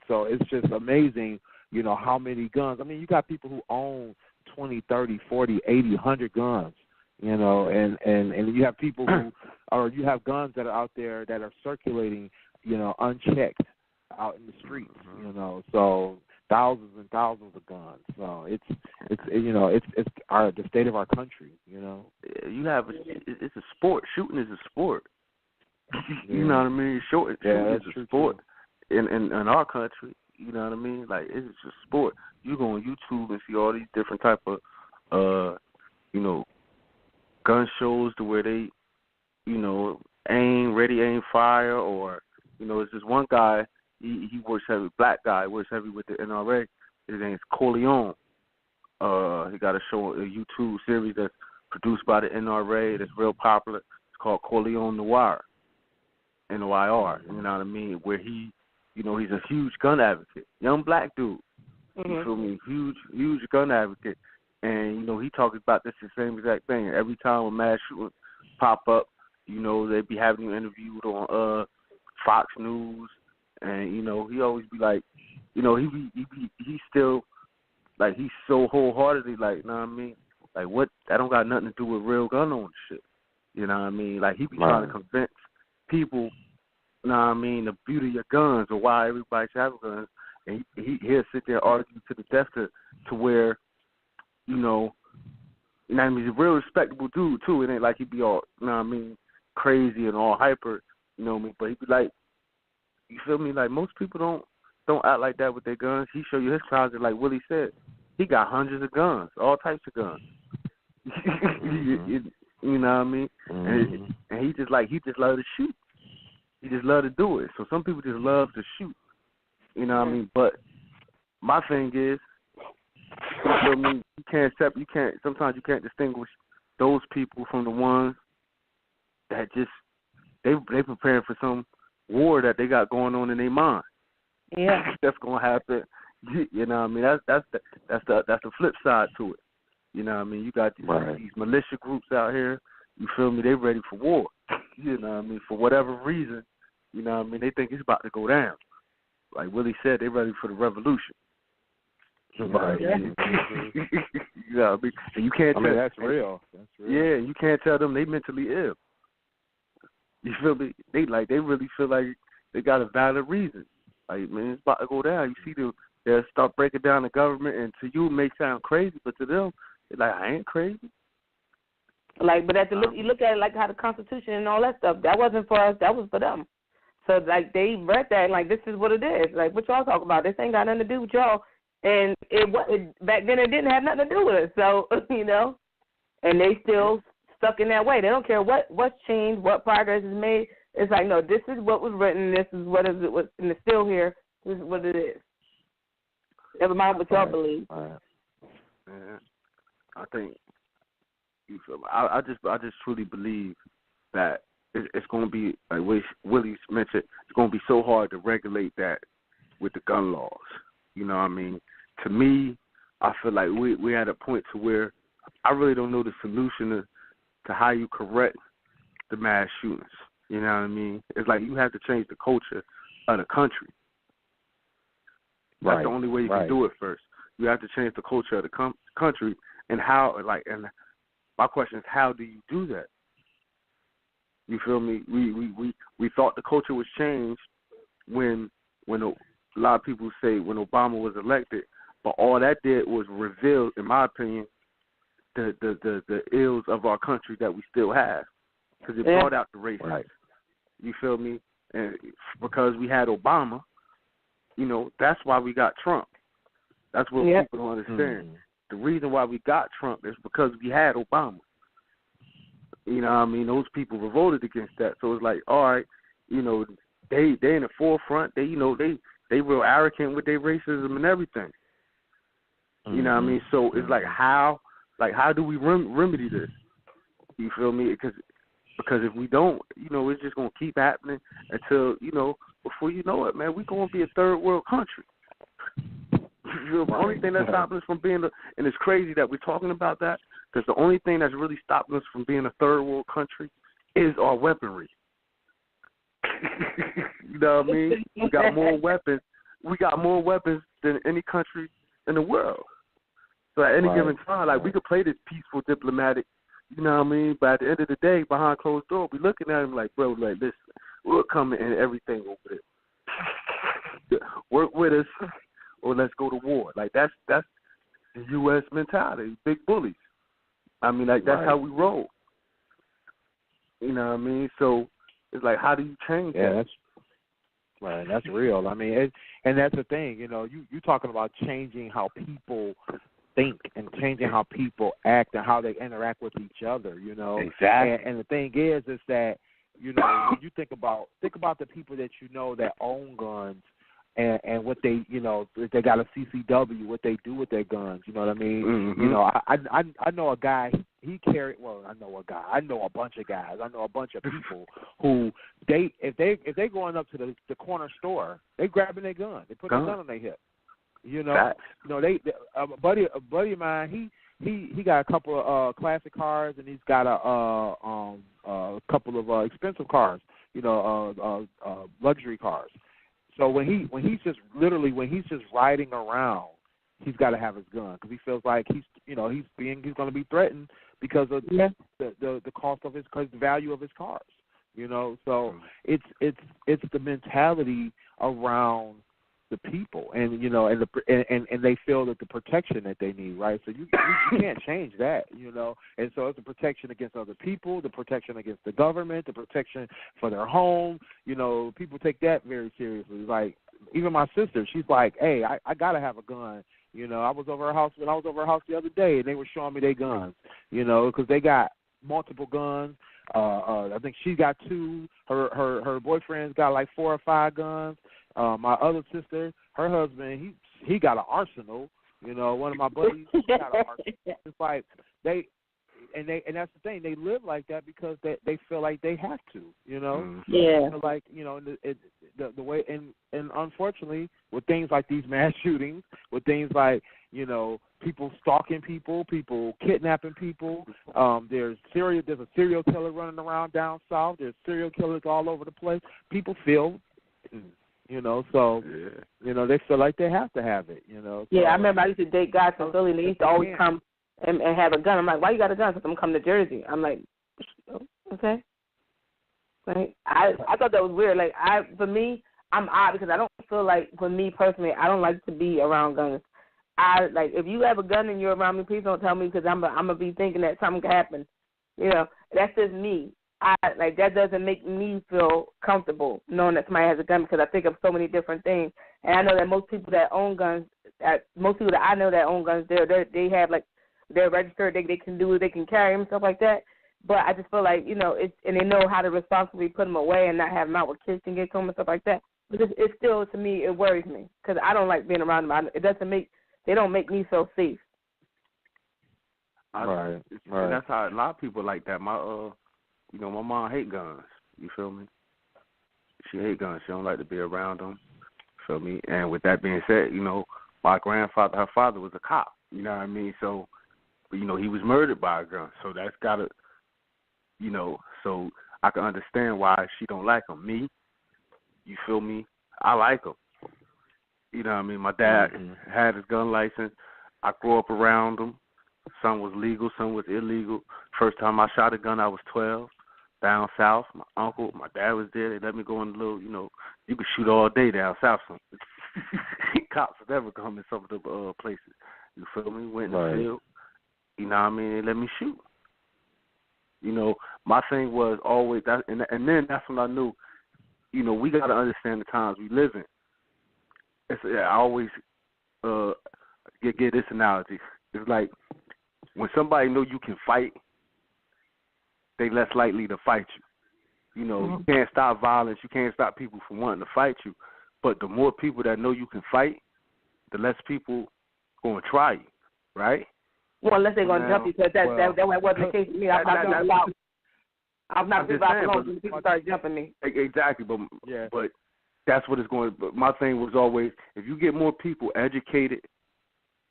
so it's just amazing, how many guns. I mean, you got people who own 20, 30, 40, 80, 100 guns, and you have people you have guns that are out there that are circulating, unchecked out in the streets, so thousands and thousands of guns. So it's the state of our country. It's a sport. Shooting is a sport. You know what I mean? Shooting is a sport in our country. You know what I mean? Like, it's just a sport. You go on YouTube and see all these different type of gun shows to where they aim, fire, or it's this one guy. He works heavy, black guy, works heavy with the NRA. His name is Corleone. He got a show, a YouTube series that's produced by the NRA that's real popular. It's called Corleone Noir, N-O-I-R, you know what I mean? Where he, he's a huge gun advocate, young black dude. You feel me? Huge gun advocate. And, he talks about this the same exact thing. Every time a mass shooting pop up, they be having you interviewed on Fox News. And, he always be like, he still, like, he's so wholeheartedly like, you know what I mean? Like, what, that don't got nothing to do with real gun ownership. You know what I mean? Like, he be trying to convince people, you know what I mean, the beauty of guns or why everybody should have guns. And he'll sit there and argue to the death to where, I mean, he's a real respectable dude, too. It ain't like he be all, you know what I mean, crazy and all hyper, you know what I mean? But he be like, you feel me? Like, most people don't act like that with their guns. He show you his closet, like Willie said. He got hundreds of guns, all types of guns. You know what I mean? And he just love to shoot. He just love to do it. So some people just love to shoot. You know what I mean? But my thing is, you feel me? Sometimes you can't distinguish those people from the ones that just they preparing for some war that they got going on in their mind. Yeah, that's gonna happen. You know what I mean? That's the flip side to it. You know what I mean? You got these militia groups out here. You feel me? They ready for war. You know what I mean? For whatever reason, you know what I mean? They think it's about to go down. Like Willie said, they ready for the revolution. Right. Yeah. You know what I mean? And you can't tell. That's real. That's real. Yeah, you can't tell them they mentally ill. You feel me? They really feel like they got a valid reason. Like, man, it's about to go down. You see they'll start breaking down the government, and to you it may sound crazy, but to them, they're like, I ain't crazy. Like, but you look at it like how the Constitution and all that stuff, that wasn't for us, that was for them. So, like, they read that and, like, this is what it is. Like, what y'all talking about? This ain't got nothing to do with y'all. And back then it didn't have nothing to do with it. So, you know, and they still stuck in that way. They don't care what's changed, what progress is made. It's like, no, this is what was written, this is what and it's still here. This is what it is. Never mind what y'all believe. Yeah. I think I just truly believe that it's going to be, like Willie's mentioned, it's going to be so hard to regulate that with the gun laws. You know what I mean? To me, I feel like we're at a point to where I really don't know the solution to how you correct the mass shootings. You know what I mean? It's like you have to change the culture of the country. That's the only way you can do it first. You have to change the culture of the country, and and my question is, how do you do that? You feel me? We thought the culture was changed when a lot of people say when Obama was elected, but all that did was reveal, in my opinion, the ills of our country that we still have, because it brought out the racism. Right. You feel me? And because we had Obama, you know, that's why we got Trump. That's what people don't understand. Mm-hmm. The reason why we got Trump is because we had Obama. You know what I mean? Those people revolted against that. So it's like, all right, you know, they in the forefront. They real arrogant with their racism and everything. Mm-hmm. You know what I mean? So it's like how do we remedy this? You feel me? Because if we don't, you know, it's just gonna keep happening until, you know, before you know it, man, we're gonna be a third world country. The only thing that's stopping us from being, and it's crazy that we're talking about that, because the only thing that's really stopping us from being a third world country is our weaponry. You know what I mean? We got more weapons. We got more weapons than any country in the world. So at any given time, like, we could play this peaceful, diplomatic, you know what I mean? But at the end of the day, behind closed doors, we looking at him like, bro, like, listen, we'll come in and everything over there. Work with us, or let's go to war. Like, that's the U.S. mentality, big bullies. I mean, like, that's how we roll. You know what I mean? So it's like, how do you change that? That's real. I mean, and that's the thing. You know, you talking about changing how people think and changing how people act and how they interact with each other. You know, exactly. And the thing is that, you know, when you think about the people that you know that own guns. And what they, you know, if they got a CCW, what they do with their guns, you know what I mean? Mm-hmm. You know, I know a guy, I know a bunch of guys. I know a bunch of people who if they going up to the corner store, they grabbing their gun. They put their gun on their hip. You know, a buddy of mine, he got a couple of classic cars, and he's got a couple of expensive cars, you know, luxury cars. So when he's just riding around, he's got to have his gun because he feels like he's going to be threatened because of the cost of the value of his cars. You know, so it's the mentality around the people, and you know, and they feel that the protection that they need, right? So you can't change that, you know. And so it's the protection against other people, the protection against the government, the protection for their home. You know, people take that very seriously. Like, even my sister, she's like, "Hey, I gotta have a gun." You know, I was over her house the other day, and they were showing me their guns. You know, because they got multiple guns. I think she got 2. Her boyfriend's got like 4 or 5 guns. My other sister, her husband, he got an arsenal. You know, one of my buddies he got an arsenal. It's like and that's the thing. They live like that because they feel like they have to. You know. Yeah. Like the way and unfortunately with things like these mass shootings, with things like people stalking people kidnapping people. There's a serial killer running around down south. There's serial killers all over the place. People feel. So they feel like they have to have it. Yeah, I remember I used to date guys from Philly, and they used to always come and have a gun. I'm like, why you got a gun? Because I'm coming to Jersey. I'm like, okay. Like I thought that was weird. Like for me, I'm odd because I don't feel like, for me personally, I don't like to be around guns. If you have a gun and you're around me, please don't tell me because I'm gonna be thinking that something could happen. That's just me. That doesn't make me feel comfortable knowing that somebody has a gun because I think of so many different things. And I know that most people that own guns, most people that I know that own guns, they have they're registered, they can do it, they can carry them, stuff like that. But I just feel like and they know how to responsibly put them away and not have them out where kids can get to them and stuff like that. But it's still, to me, it worries me because I don't like being around them. They don't make me feel safe. Right. And that's how a lot of people like that. My mom hate guns. You feel me? She hate guns. She don't like to be around them. Feel me? And with that being said, my grandfather, her father was a cop. You know what I mean? So, he was murdered by a gun. So that's gotta, so I can understand why she don't like him. Me, you feel me? I like him. You know what I mean? My dad had his gun license. I grew up around him. Some was legal, some was illegal. First time I shot a gun, I was 12. Down south, my uncle, my dad was there. They let me go in the little, you could shoot all day down south. Some cops would never come in some of the places. You feel me? Went in the field. You know what I mean? They let me shoot. My thing was always that, and then that's when I knew, we got to understand the times we live in. I always get this analogy. It's like when somebody know you can fight, they less likely to fight you. You can't stop violence. You can't stop people from wanting to fight you. But the more people that know you can fight, the less people going to try you, right? Well, unless they're going to jump you, because that wasn't the case with me. I'm not alone when people start jumping me. Exactly, but that's what it's going to. But my thing was always, if you get more people educated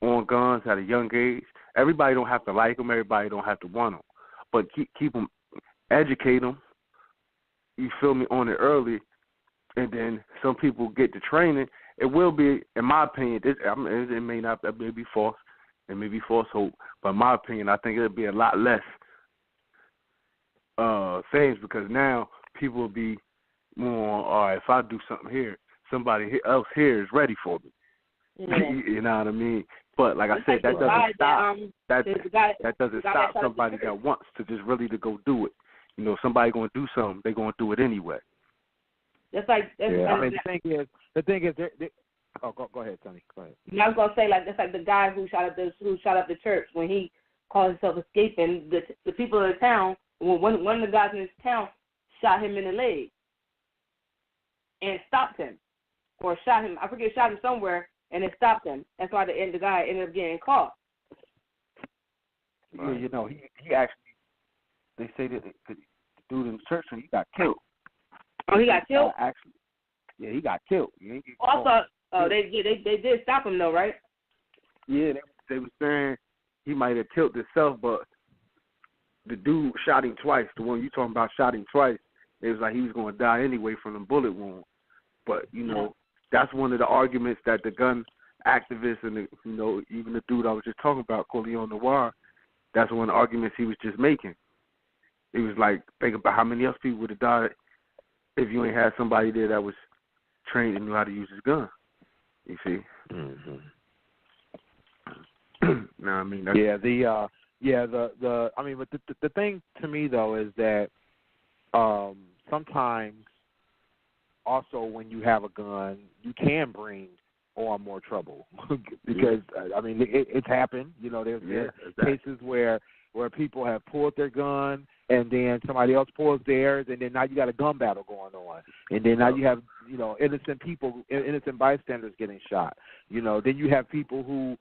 on guns at a young age, everybody don't have to like them. Everybody don't have to want them. But keep them, educate them, you feel me, on it early, and then some people get the training. It will be, in my opinion, it may not, it may be false, hope, but in my opinion, I think it'll be a lot less things because now people will be more, all right, if I do something here, somebody else here is ready for me. Yeah. You know what I mean? But like I said, that doesn't stop. That doesn't stop somebody that wants to just really to go do it. Somebody going to do something, they're going to do it anyway. That's like. I mean, the thing is, go ahead, Tony. Go ahead. I was gonna say that's like the guy who shot up the church when he called himself escaping. The people of the town, one of the guys in his town shot him in the leg and stopped him, or shot him. I forget, shot him somewhere. And it stopped him. That's why the guy ended up getting caught. Yeah, he actually, they say that the dude in the church, he got killed. Oh, he got killed? Actually, yeah, he got killed. They did stop him though, right? Yeah, they were saying he might have killed himself, but the dude shot him twice. The one you talking about shot him twice. It was like he was going to die anyway from the bullet wound. But, that's one of the arguments that the gun activists and, even the dude I was just talking about, Corleone Noir, that's one of the arguments he was just making. He was like, think about how many else people would have died if you ain't had somebody there that was trained and knew how to use his gun. You see? Mm-hmm. No, I mean, but the thing to me though is that sometimes also when you have a gun, you can bring on more trouble because I mean it's happened. There's cases where where people have pulled their gun and then somebody else pulls theirs, and then now you got a gun battle going on, and then now you have innocent bystanders getting shot. Then you have people who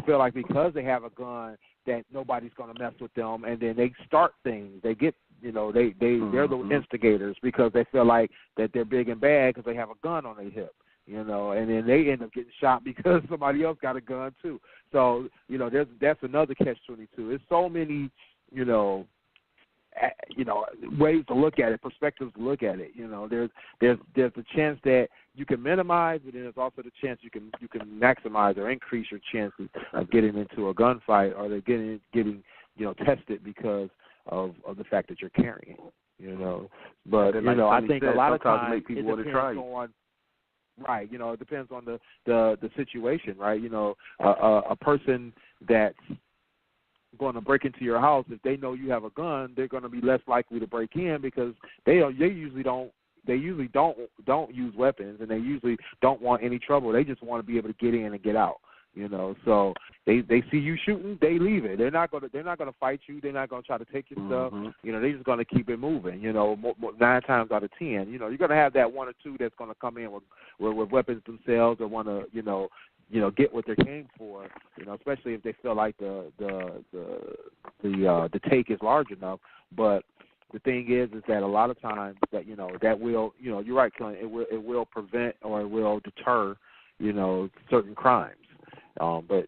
feel like because they have a gun that nobody's going to mess with them, and then they start things. They get they're the instigators because they feel like that they're big and bad because they have a gun on their hip. And then they end up getting shot because somebody else got a gun too. So, that's another catch-22. There's so many, ways to look at it, perspectives to look at it. There's a chance that you can minimize, but then there's also the chance you can maximize or increase your chances of getting into a gunfight or getting tested because of the fact that you're carrying. But I think a lot of times make people want to try. Right, it depends on the situation, right? A person that's going to break into your house, if they know you have a gun, they're going to be less likely to break in because they usually don't use weapons, and they usually don't want any trouble. They just want to be able to get in and get out. So they see you shooting, they leave it. They're not gonna fight you. They're not gonna try to take your stuff. They're just gonna keep it moving. 9 times out of 10, you're gonna have that one or two that's gonna come in with weapons themselves or want to get what they came for. Especially if they feel like the take is large enough. But the thing is that a lot of times that that will you're right, Clint. It will prevent or it will deter certain crimes. But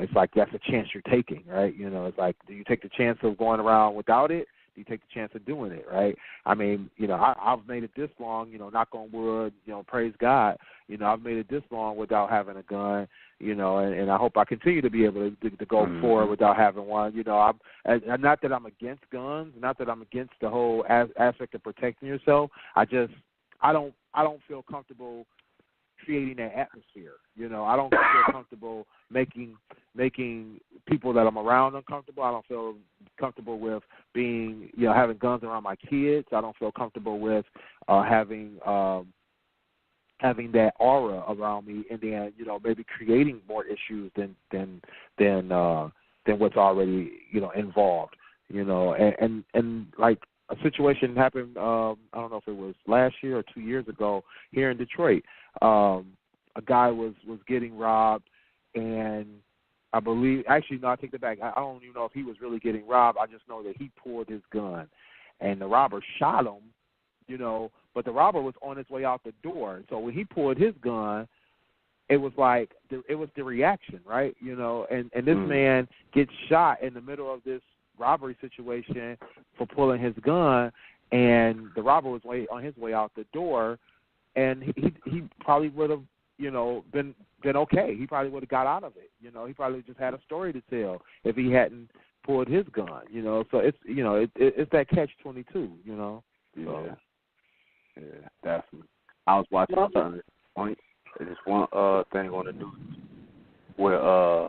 it's like that's a chance you're taking, right? It's like, do you take the chance of going around without it? Do you take the chance of doing it, right? I mean, I've made it this long, knock on wood, praise God. I've made it this long without having a gun, and I hope I continue to be able to go forward without having one. I'm not that I'm against guns, not that I'm against the whole aspect of protecting yourself. I don't feel comfortable creating that atmosphere. I don't feel comfortable making people that I'm around uncomfortable. I don't feel comfortable with being, having guns around my kids. I don't feel comfortable with having that aura around me, and then maybe creating more issues than what's already involved. And like a situation happened. I don't know if it was last year or 2 years ago here in Detroit. A guy was getting robbed, and I believe, actually, no, I take that back. I don't even know if he was really getting robbed. I just know that he pulled his gun, and the robber shot him, but the robber was on his way out the door. So when he pulled his gun, it was like, it was the reaction, right? And this man gets shot in the middle of this robbery situation for pulling his gun, and the robber was on his way out the door, and he probably would have been okay. He probably would have got out of it. He probably just had a story to tell if he hadn't pulled his gun. So it's it's that catch-22. Yeah, definitely. I was watching something. There's one thing on the news where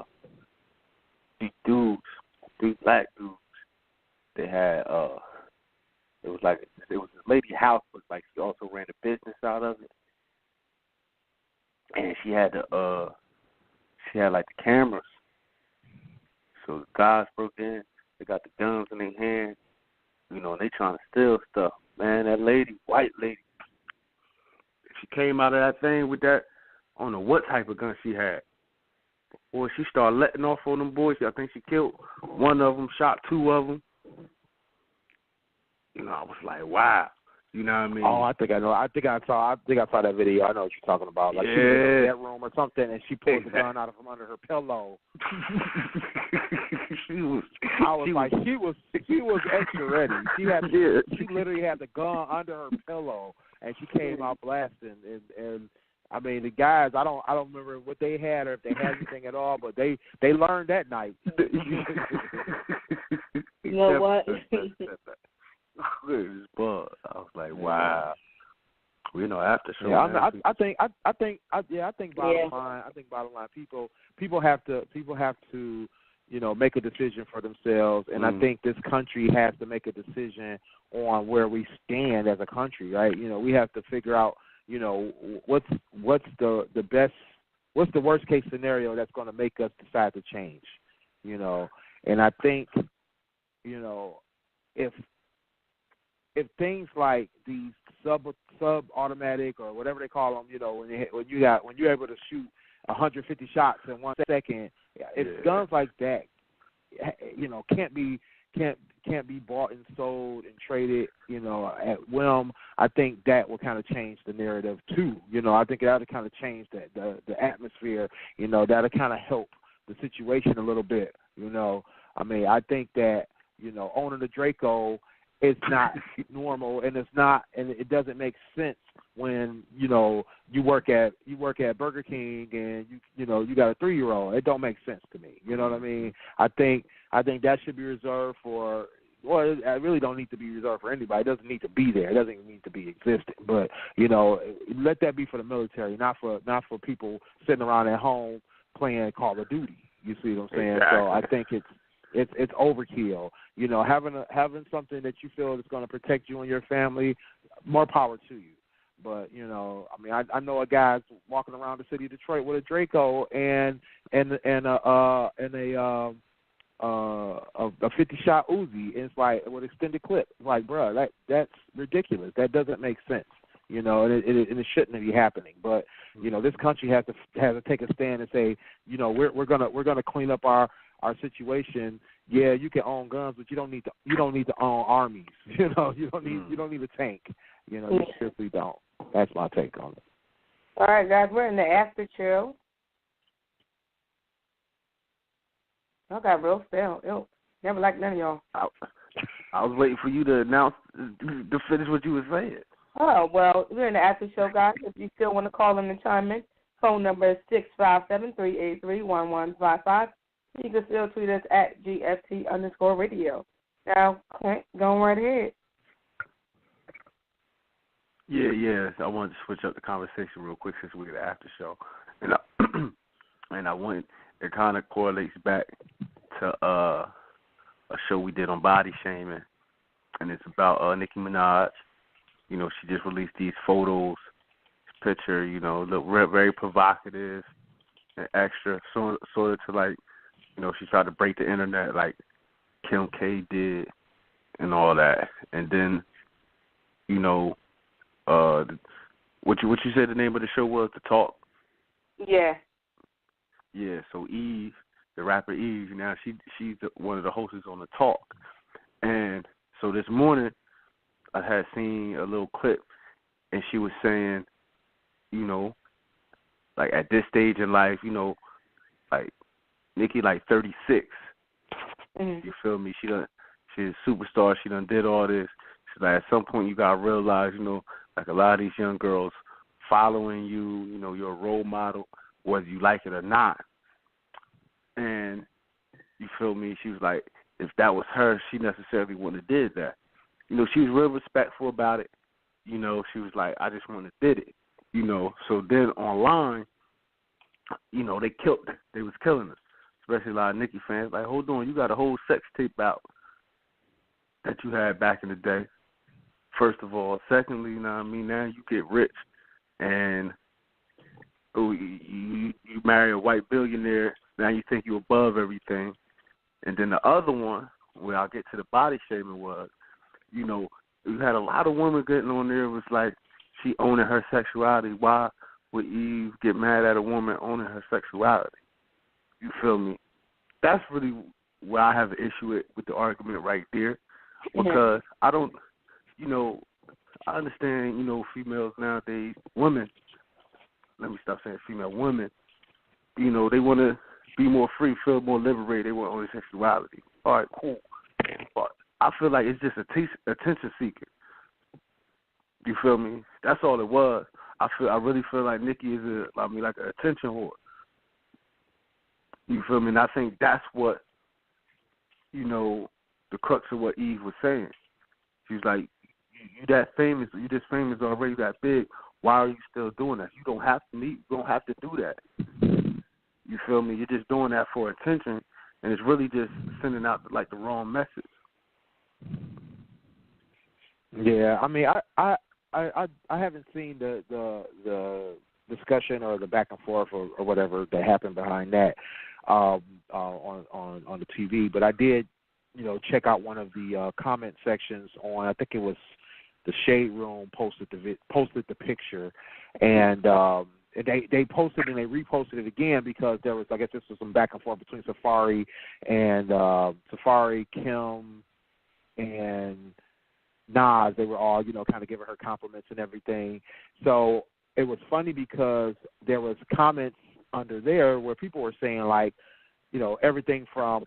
these black dudes, they had it was this lady's house, but like she also ran a business out of it, and she had like the cameras. So the guys broke in, they got the guns in their hand, and they trying to steal stuff. Man, that lady, white lady, she came out of that thing with that. I don't know what type of gun she had. Boy, she started letting off on them boys. I think she killed one of them, shot 2 of them. I was like, wow. You know what I mean? Oh, I think I know. I think I saw that video. I know what you're talking about. Like, she was in that room or something, and she pulled the gun out from under her pillow. She was extra ready. She literally had the gun under her pillow, and she came out blasting. And I mean, the guys, I don't remember what they had or if they had anything at all, but they learned that night. You know what? I was like, wow. After show. Yeah, I think bottom line, people have to make a decision for themselves, and I think this country has to make a decision on where we stand as a country, right? We have to figure out, what's the worst case scenario that's going to make us decide to change, and I think you know, if things like these sub-automatic or whatever they call them, you know, when you're able to shoot 150 shots in 1 second, if guns like that, you know, can't be bought and sold and traded, you know, at whim, I think that will kind of change the narrative too. You know, I think that'll kind of change the atmosphere. You know, that'll kind of help the situation a little bit. You know, I mean, I think that, you know, owning a Draco is not normal, and it doesn't make sense when, you know, you work at Burger King and you know you got a 3-year-old. It don't make sense to me. You know what I mean? I think that should be reserved for. Well, it really don't need to be reserved for anybody. It doesn't need to be there. It doesn't even need to be existing. But, you know, let that be for the military, not for people sitting around at home playing Call of Duty. You see what I'm saying? Exactly. So I think it's overkill. You know, having something that you feel is going to protect you and your family, more power to you. But, you know, I mean, I know a guy's walking around the city of Detroit with a Draco and a 50-shot Uzi. And it's like with extended clip. It's like, bro, that's ridiculous. That doesn't make sense. You know, and it shouldn't be happening. But, you know, this country has to take a stand and say, you know, we're gonna clean up our situation. Yeah, you can own guns, but you don't need to own armies. You know, you don't need a tank. You know, you simply don't. That's my take on it. All right, guys, we're in the after show. I got real spell. Ew. Never liked none of y'all. I was waiting for you to finish what you were saying. Oh, well, we're in the after show, guys. If you still want to call in and chime in, phone number is 657-383-1155. You can still tweet us at GFT_radio. Now, Clint, going right ahead. Yeah. I wanted to switch up the conversation real quick since we're at the after show. And I want it kind of correlates back to a show we did on body shaming, and it's about Nicki Minaj. You know, she just released these photos, this picture, you know, look very provocative and extra, sort of to like, you know, she tried to break the internet like Kim K did and all that. And then, you know, what you said the name of the show was, The Talk? Yeah. Yeah, so Eve, the rapper Eve, now she's one of the hosts on The Talk. And so this morning I had seen a little clip, and she was saying, you know, like at this stage in life, you know, like Nicki like 36. Mm-hmm. You feel me? She's a superstar. She done did all this. She's like, at some point you gotta realize, you know, like a lot of these young girls following you, you know, you're a role model, whether you like it or not. And you feel me? She was like, if that was her, she necessarily wouldn't have did that. You know, she was real respectful about it. You know, she was like, I just wouldn't have did it. You know, so then online, you know, they killed her. They was killing us, especially a lot of Nicki fans. Like, hold on, you got a whole sex tape out that you had back in the day, first of all. Secondly, you know what I mean, now you get rich and you marry a white billionaire, now you think you're above everything. And then the other one, where I'll get to the body shaming, was, you know, you had a lot of women getting on there. It was like she owning her sexuality. Why would Eve get mad at a woman owning her sexuality? You feel me? That's really where I have an issue with the argument right there, because I don't, you know, I understand, you know, females nowadays, women, let me stop saying female, women, you know, they want to be more free, feel more liberated. They want to own their sexuality. All right, cool. But I feel like it's just attention seeking. You feel me? That's all it was. I really feel like Nicki is like an attention whore. You feel me? And I think that's what, you know, the crux of what Eve was saying. She was like, you that famous, you this famous already, that big. Why are you still doing that? You don't have to meet. You don't have to do that. You feel me? You're just doing that for attention, and it's really just sending out like the wrong message. Yeah, I mean, I haven't seen the discussion or the back and forth or whatever that happened behind that on the TV, but I did check out one of the comment sections on, I think it was the Shade Room posted the picture, and they posted and they reposted it again because there was, I guess this was some back and forth between Safari and Kim and Nas. They were all, kind of giving her compliments and everything. So it was funny because there was comments under there where people were saying like, everything from,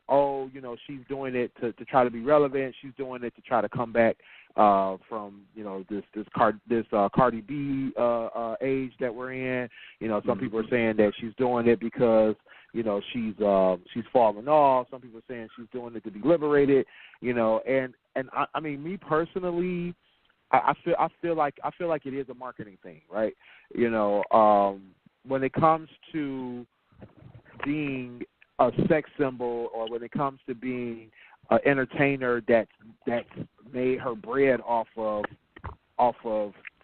she's doing it to try to be relevant. She's doing it to try to come back from, this Cardi B age that we're in. Some people are saying that she's doing it because, she's falling off. Some people are saying she's doing it to be liberated. And I mean, me personally, I feel like it is a marketing thing, right? When it comes to being a sex symbol, or when it comes to being an entertainer that's made her bread off of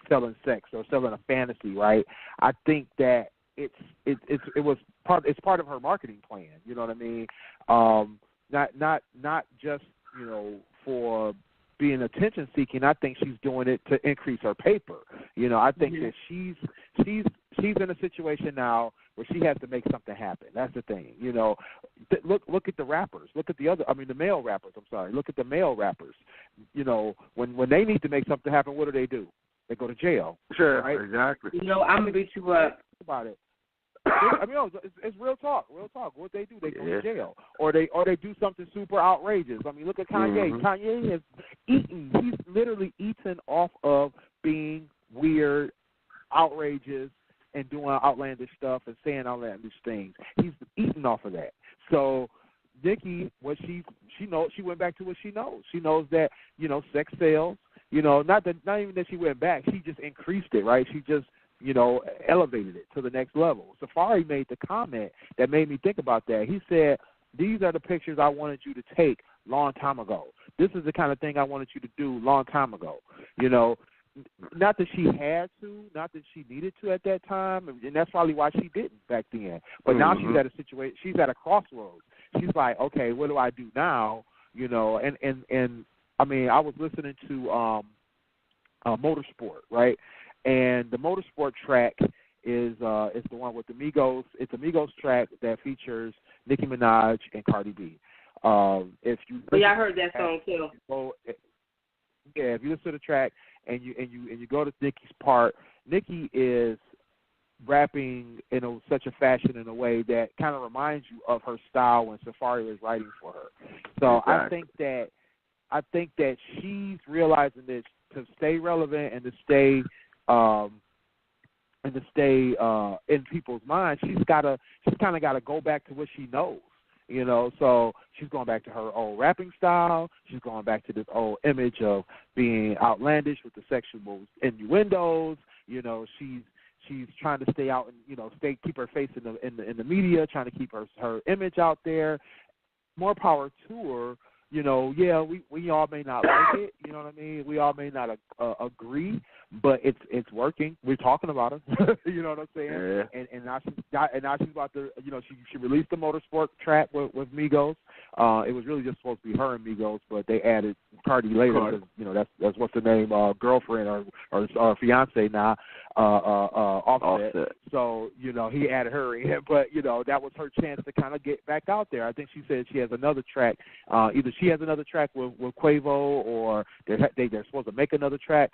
selling sex or selling a fantasy, right? I think that it's part of her marketing plan. You know what I mean? Not just for being attention seeking. I think she's doing it to increase her paper. I think that she's in a situation now where she has to make something happen. That's the thing. Look at the rappers. Look at the male rappers. I'm sorry. Look at the male rappers. When they need to make something happen, what do? They go to jail. Sure, right? Exactly. I'm gonna beat you up about it. It's real talk. What they do, they go to jail, or they do something super outrageous. I mean, look at Kanye. Mm-hmm. Kanye has eaten. He's literally eaten off of being weird, outrageous, and doing outlandish stuff and saying outlandish things. He's eaten off of that. So Nicki, what she knows, she went back to what she knows. She knows that sex sells. Not even that she went back. She just increased it, right? She just elevated it to the next level. Safari made the comment that made me think about that. He said, "These are the pictures I wanted you to take long time ago. This is the kind of thing I wanted you to do long time ago." Not that she had to, not that she needed to at that time, and that's probably why she didn't back then. But now she's at a situation. She's at a crossroads. She's like, okay, what do I do now? And I mean, I was listening to Motorsport, right? And the Motorsport track is the one with the Migos. It's a Migos track that features Nicki Minaj and Cardi B. If you I heard that song too. If you listen to the track and you go to Nicki's part, Nicki is rapping in such a fashion, in a way that kind of reminds you of her style when Safari was writing for her. So exactly. I think that she's realizing that to stay relevant and to stay in people's minds, she's kind of got to go back to what she knows. So she's going back to her old rapping style. She's going back to this old image of being outlandish with the sexual innuendos. She's trying to stay out and keep her face in the media, trying to keep her image out there. More power to her. We all may not like it. You know what I mean? We all may not agree, but it's working. We're talking about her. You know what I'm saying? Yeah. And now she's about to. She released the Motorsport track with Migos. It was really just supposed to be her and Migos, but they added Cardi later because that's what's the name, girlfriend or fiance now, Offset. So he added her in, but that was her chance to kind of get back out there. I think she said she has another track. Either she has another track with Quavo, or they're supposed to make another track.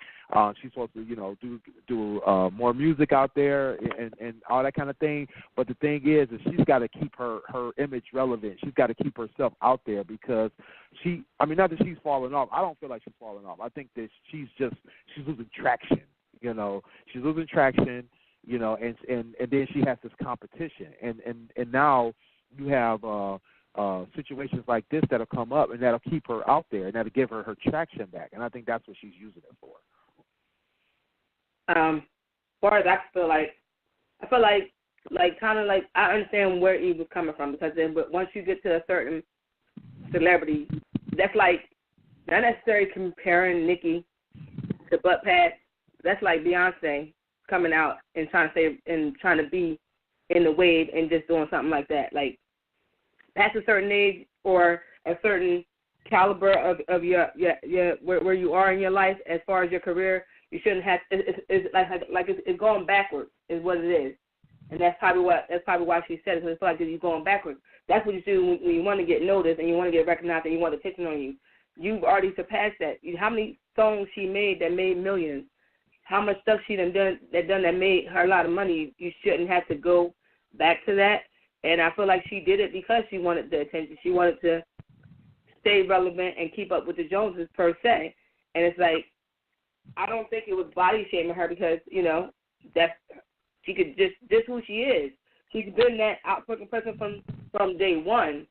She's supposed to do more music out there and all that kind of thing. But the thing is she's got to keep her image relevant. She's got to keep herself out there because not that she's falling off. I don't feel like she's falling off. I think that she's losing traction. She's losing traction. And then she has this competition, and now you have situations like this that'll come up and that'll keep her out there and that'll give her traction back. And I think that's what she's using it for. As far as I feel like kind of like I understand where he was coming from, because then once you get to a certain celebrity, that's like not necessarily comparing Nicki to butt pads. That's like Beyonce coming out and trying to be in the wave and just doing something like that. Like past a certain age or a certain caliber of your where you are in your life as far as your career, you shouldn't have. It's it's going backwards is what it is, and that's probably why she said it. So it's like you're going backwards. That's what you do when you want to get noticed and you want to get recognized and you want attention on you. You've already surpassed that. How many songs she made that made millions? How much stuff she done that made her a lot of money? You shouldn't have to go back to that. And I feel like she did it because she wanted the attention. She wanted to stay relevant and keep up with the Joneses per se. And it's like, I don't think it was body shaming her because, that she could just who she is. She's been that outspoken person from day one.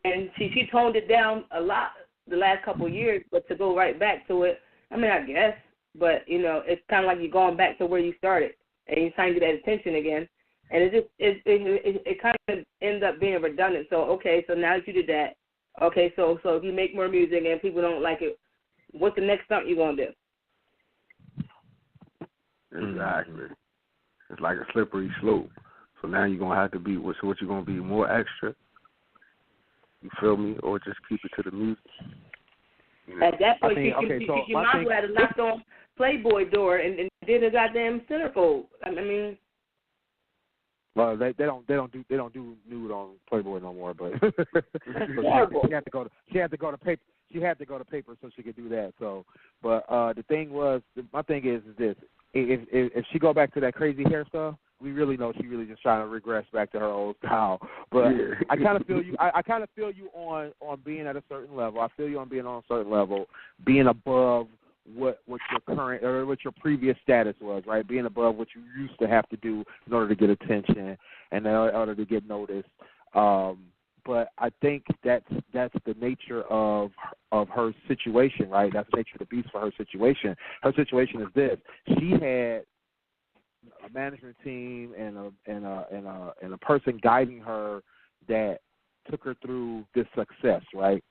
And she toned it down a lot the last couple of years, but to go right back to it, I mean, I guess. But, it's kind of like you're going back to where you started and you're trying to get that attention again. And it kind of ends up being redundant. So, okay, so now that you did that, okay, so if you make more music and people don't like it, what's the next stunt you're going to do? Exactly. It's like a slippery slope. So now you're going to have to be, what you're going to be more extra, you feel me, or just keep it to the music. At that point, she might as well have knocked on Playboy door and did a goddamn centerfold. I mean... Well, they don't do nude on Playboy no more, but she had to go to paper. She had to go to paper so she could do that. So, but the thing was, my thing is this: if she go back to that crazy hair stuff, we really know she really just trying to regress back to her old style. But yeah. I kind of feel you. I kind of feel you on being at a certain level. I feel you on being on a certain level, being above what your current or what your previous status was, right? Being above what you used to have to do in order to get attention and in order to get noticed. But I think that's the nature of her situation, right? That's the nature of the beast for her situation. Her situation is this: she had a management team and a person guiding her that took her through this success, right?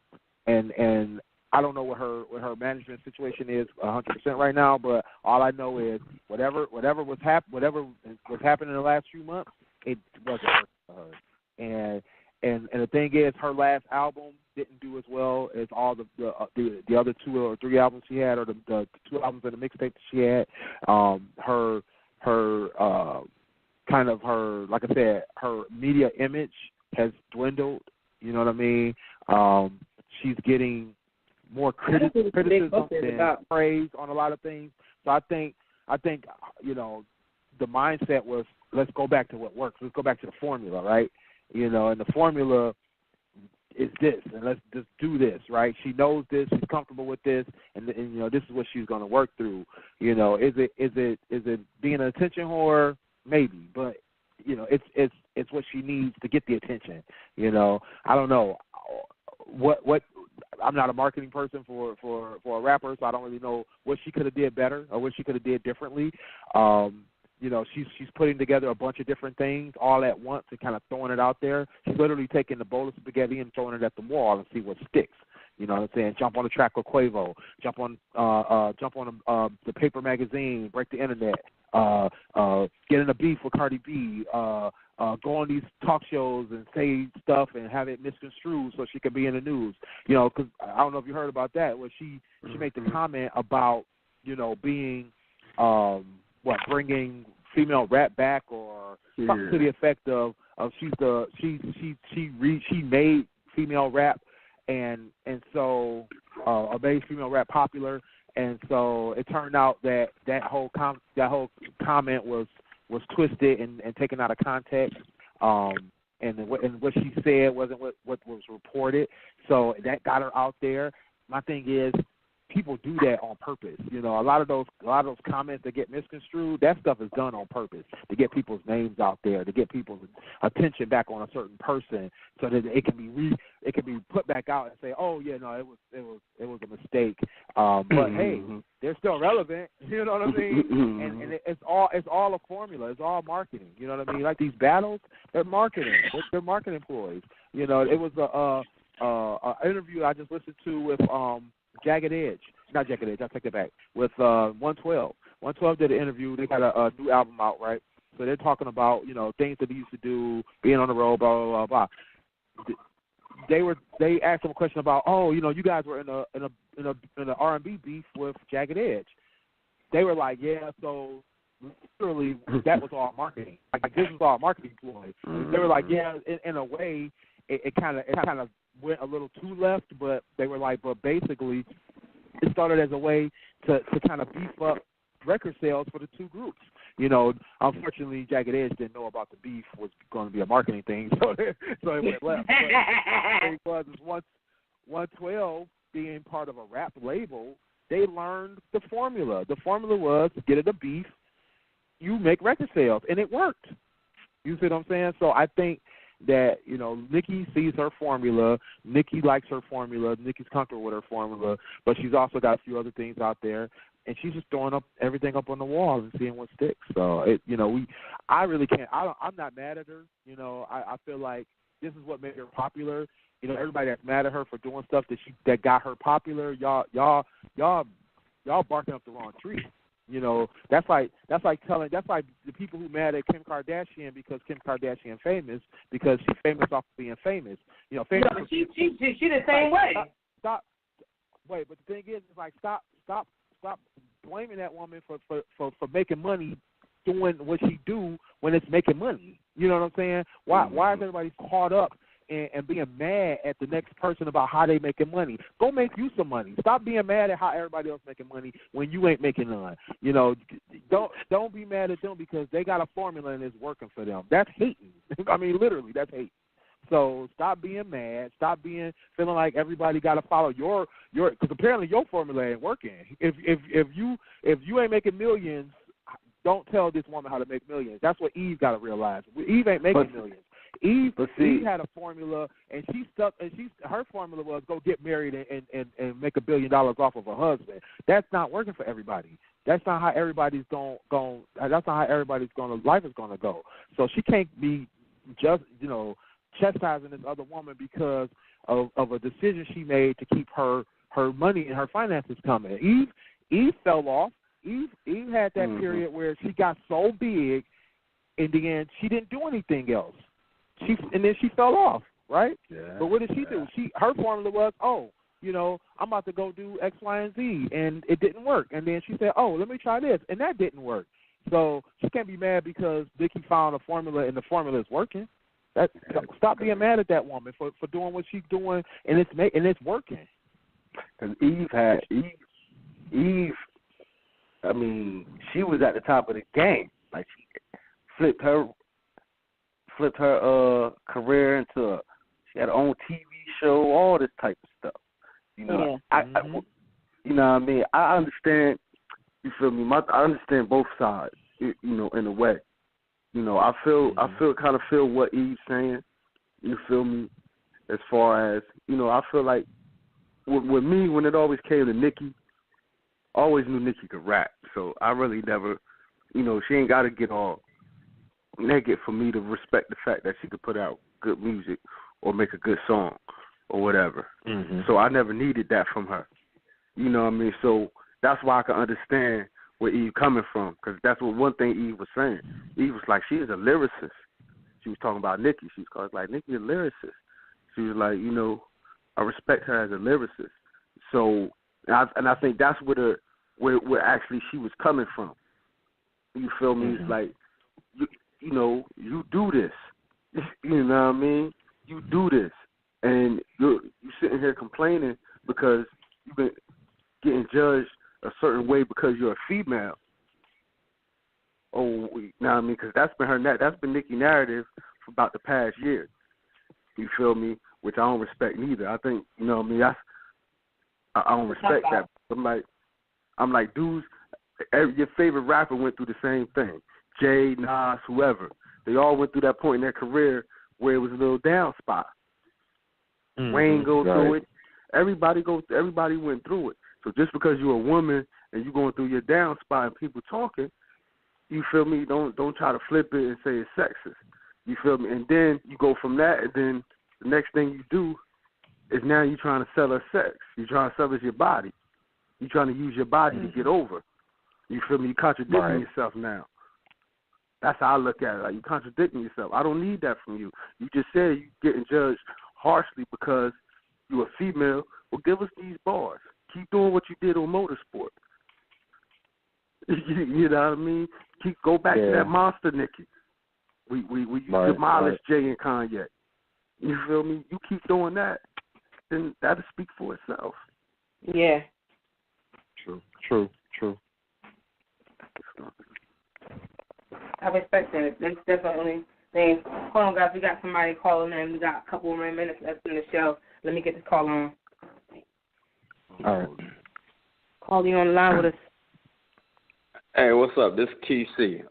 And I don't know what her management situation is 100% right now, but all I know is whatever was happening in the last few months, it wasn't working for her. And the thing is, her last album didn't do as well as all the other 2 or 3 albums she had, or the 2 albums and the mixtape that she had. Her kind of her, like I said, her media image has dwindled. You know what I mean? She's getting more criticism than praise on a lot of things. So I think the mindset was, let's go back to what works. Let's go back to the formula, right? And the formula is this, and let's just do this, right? She knows this, she's comfortable with this, and this is what she's going to work through. Is it being an attention whore? Maybe, but it's what she needs to get the attention. I don't know what. I'm not a marketing person for a rapper, so I don't really know what she could have did better or what she could have did differently. She's putting together a bunch of different things all at once and kind of throwing it out there. She's literally taking the bowl of spaghetti and throwing it at the wall and see what sticks. You know what I'm saying? Jump on the track with Quavo. Jump on the paper magazine. Break the internet. Get in a beef with Cardi B. Go on these talk shows and say stuff and have it misconstrued so she can be in the news. Because I don't know if you heard about that, where she made the comment about being bringing female rap back, or something to the effect of she made female rap and so made female rap popular, and so it turned out that whole comment was twisted and taken out of context, and what she said wasn't what was reported, so that got her out there. My thing is, people do that on purpose. A lot of those comments that get misconstrued, that stuff is done on purpose to get people's names out there, to get people's attention back on a certain person, so that it can be put back out and say, oh yeah, no, it was a mistake. But hey, they're still relevant. You know what I mean? And it's all a formula. It's all marketing. You know what I mean? Like these battles, they're marketing. They're marketing ploys. It was a interview I just listened to with Jagged Edge. Not Jagged Edge, I take that back. With 112. 112 did an interview. They got a new album out, right? So they're talking about, things that they used to do, being on the road, blah, blah, blah, blah. they asked him a question about, you guys were in a R&B beef with Jagged Edge. They were like, yeah, so literally that was all marketing. Like this was all a marketing ploy. They were like, yeah, in a way, it kind of went a little too left, but they were like, but basically, it started as a way to kind of beef up record sales for the two groups. Unfortunately, Jagged Edge didn't know about the beef was going to be a marketing thing, so it went left. But it was 112 being part of a rap label, they learned the formula. The formula was to get it a beef, you make record sales, and it worked. You see what I'm saying? So I think that, Nicki sees her formula. Nicki likes her formula. Nicki's comfortable with her formula, but she's also got a few other things out there, and she's just throwing everything up on the wall and seeing what sticks. So, I really can't. I'm not mad at her. I feel like this is what made her popular. Everybody that's mad at her for doing stuff that got her popular, y'all barking up the wrong tree. That's like the people who mad at Kim Kardashian because Kim Kardashian famous because she's famous off of being famous. Famous. No, she the same way. Stop. Wait, but the thing is, it's like stop blaming that woman for making money doing what she do when it's making money. You know what I'm saying? Why is everybody caught up and being mad at the next person about how they making money? Go make you some money. Stop being mad at how everybody else making money when you ain't making none. Don't be mad at them because they got a formula and it's working for them. That's hating. I mean, literally, that's hating. So stop being mad. Stop feeling like everybody got to follow your because apparently your formula ain't working. If you ain't making millions, don't tell this woman how to make millions. That's what Eve got to realize. Eve ain't making millions. Eve had a formula, and she stuck. And her formula was go get married and make $1 billion off of her husband. That's not working for everybody. That's not how everybody's going. That's not how everybody's life is going to go. So she can't be just chastising this other woman because of a decision she made to keep her money and her finances coming. Eve fell off. Eve had that period where she got so big, and then she didn't do anything else. And then she fell off, right? Yeah. But what did she do? Her formula was, I'm about to go do X, Y, and Z, and it didn't work. And then she said, let me try this, and that didn't work. So she can't be mad because Nicki found a formula and the formula is working. Stop being mad at that woman for doing what she's doing, and it's working. Because Eve. I mean, she was at the top of the game. Like she flipped her career into she had her own TV show, all this type of stuff. I what I mean? I understand. You feel me? I understand both sides. In a way. I kind of feel what Eve's saying. You feel me? As far as I feel like with me when it always came to Nicki, I always knew Nicki could rap. So I really never, she ain't got to get all negative for me to respect the fact that she could put out good music or make a good song or whatever. Mm-hmm. So I never needed that from her. You know what I mean? So that's why I can understand where Eve coming from, because that's what one thing Eve was saying. Eve was like, she is a lyricist. She was talking about Nicki. She was called like, Nicki a lyricist. She was like, I respect her as a lyricist. So, and I think that's where actually she was coming from. You feel me? Mm-hmm. It's like, you do this. You know what I mean? You do this. And you're sitting here complaining because you've been getting judged a certain way because you're a female. Oh, you know what I mean? Because that's been Nicki's narrative for about the past year. You feel me? Which I don't respect neither. I think, I don't respect that. I'm like, dudes, your favorite rapper went through the same thing. Jay, Nas, whoever. They all went through that point in their career where it was a little down spot. Mm-hmm. Wayne go through it. Everybody went through it. So just because you're a woman and you're going through your down spot and people talking, you feel me? Don't try to flip it and say it's sexist. You feel me? And then you go from that, and then the next thing you do is now you're trying to sell her sex. You're trying to sell us your body. You're trying to use your body to get over. You feel me? You're contradicting yourself now. That's how I look at it. Like, you're contradicting yourself. I don't need that from you. You just said you're getting judged harshly because you're a female. Well, give us these bars. Keep doing what you did on Motorsport. You know what I mean? Go back to that monster, Nikki. We demolished Jay and Kanye. You feel me? You keep doing that, then that'll speak for itself. Yeah. True. I respect that. That's definitely things. Hold on, guys. We got somebody calling in. We got a couple more minutes left in the show. Let me get this call on. All right. Call you on the line with us. Hey, what's up? This is Key C.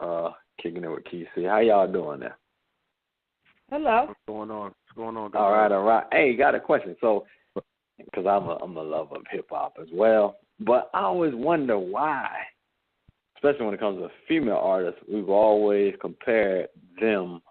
Kicking it with Key C. How y'all doing there? Hello. What's going on? All right. Hey, got a question. So, because I'm a lover of hip hop as well, but I always wonder why, especially when it comes to female artists, we've always compared them.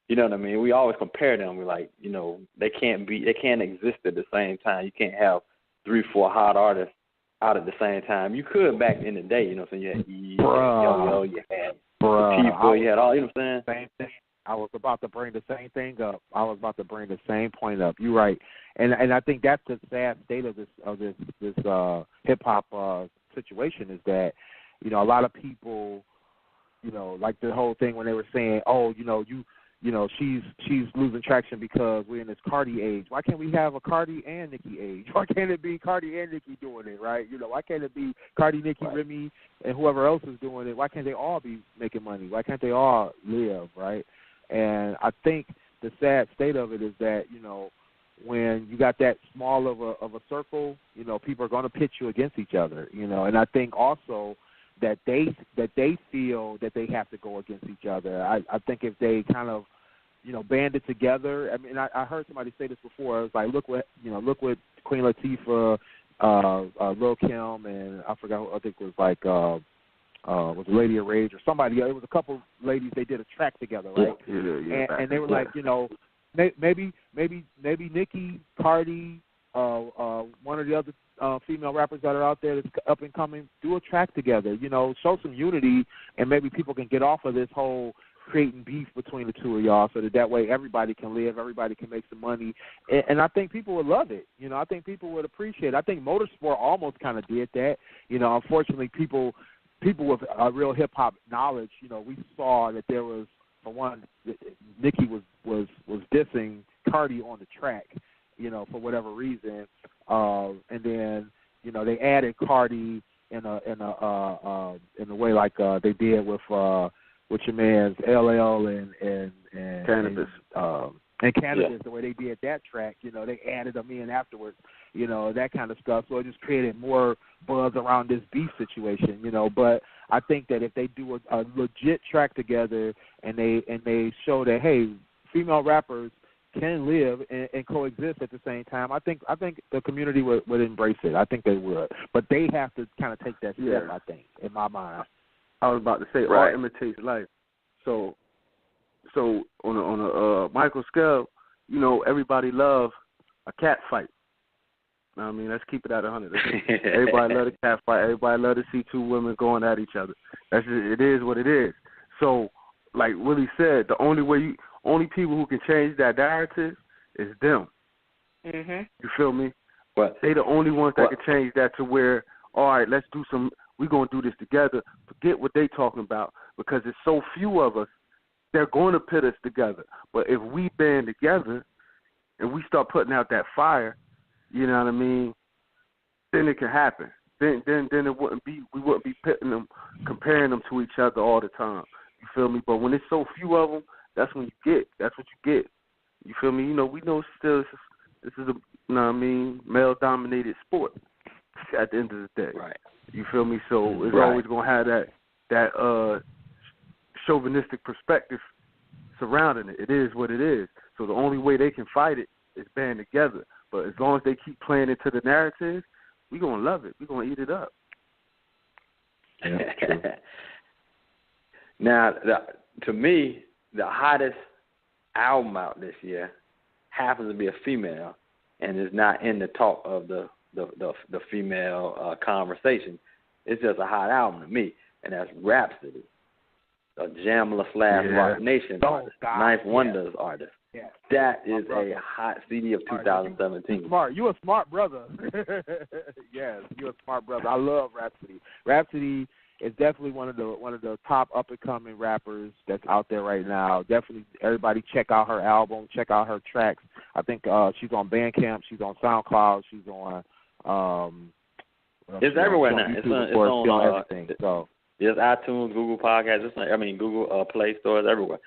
You know what I mean? We always compare them. We're like, you know, they can't exist at the same time. You can't have 3-4 hot artists out at the same time. You could back in the day, you know what I'm saying? You had E, Yo-Yo, you had people, you had all, you know what I'm saying? Same thing. I was about to bring the same thing up. I was about to bring the same point up. You're right, and I think that's the sad state of this hip hop situation is that, you know, a lot of people, you know, like the whole thing when they were saying, oh, you know, she's losing traction because we're in this Cardi age. Why can't we have a Cardi and Nicki age? Why can't it be Cardi and Nicki doing it, right? You know, why can't it be Cardi, Nicki, right, Remy, and whoever else is doing it? Why can't they all be making money? Why can't they all live, right? And I think the sad state of it is that, you know, when you got that small of a circle, you know, people are going to pit you against each other, you know. And I think also that they feel that they have to go against each other. I think if they kind of, you know, banded together. I mean, I heard somebody say this before. It was like, look what Queen Latifah, Lil Kim, and I forgot. I think it was like was Lady of Rage or somebody. It was a couple ladies. They did a track together, right? And they were like, you know, maybe Nicki, Cardi, one of the other female rappers that are out there that's up and coming, do a track together. You know, show some unity, and maybe people can get off of this whole creating beef between the two of y'all, so that way everybody can live, everybody can make some money, and I think people would love it. You know, I think people would appreciate it. I think Motorsport almost kind of did that. You know, unfortunately, people with real hip hop knowledge, you know, we saw that there was, for one, Nicki was dissing Cardi on the track, you know, for whatever reason, and then, you know, they added Cardi in a way like they did with your man's LL and Cannabis. And Cannabis, the way they did that track, you know, they added them in afterwards, you know, that kind of stuff. So it just created more buzz around this beef situation, you know. But I think that if they do a legit track together and they show that, hey, female rappers can live and coexist at the same time, I think the community would embrace it. I think they would. But they have to kind of take that step, I think, in my mind. I was about to say, art imitates life. So on a micro scale, you know, everybody love a cat fight. I mean, let's keep it at 100. Everybody love a cat fight. Everybody love to see two women going at each other. It is what it is. So, like Willie said, the only people who can change that narrative is them. Mhm. You feel me? But they the only ones that can change that to where, all right, let's do some. We're gonna do this together. Forget what they talking about, because there's so few of us. They're going to pit us together. But if we band together and we start putting out that fire, you know what I mean, then it can happen. Then it wouldn't be, we wouldn't be pitting them, comparing them to each other all the time. You feel me? But when there's so few of them, that's when that's what you get. You feel me? You know, we know still this is a, you know what I mean, male-dominated sport at the end of the day. Right. You feel me? So it's always going to have that chauvinistic perspective surrounding it. It is what it is. So the only way they can fight it is band together. But as long as they keep playing into the narrative, we're going to love it. We're going to eat it up. Yeah, true. Now, to me, the hottest album out this year happens to be a female, and is not in the talk of the female conversation. It's just a hot album to me, and that's Rhapsody, a Jamla / Rock Nation artist, Ninth Wonders artist. Yeah. That is a hot CD of 2017. Smart. You a smart brother. Yes, you're a smart brother. I love Rhapsody. Rhapsody is definitely one of the top up and coming rappers that's out there right now. Definitely, everybody check out her album, check out her tracks. I think she's on Bandcamp, she's on SoundCloud, she's on. It's everywhere now. YouTube, It's on everything. So it's iTunes, Google Podcasts. Google Play Stores everywhere.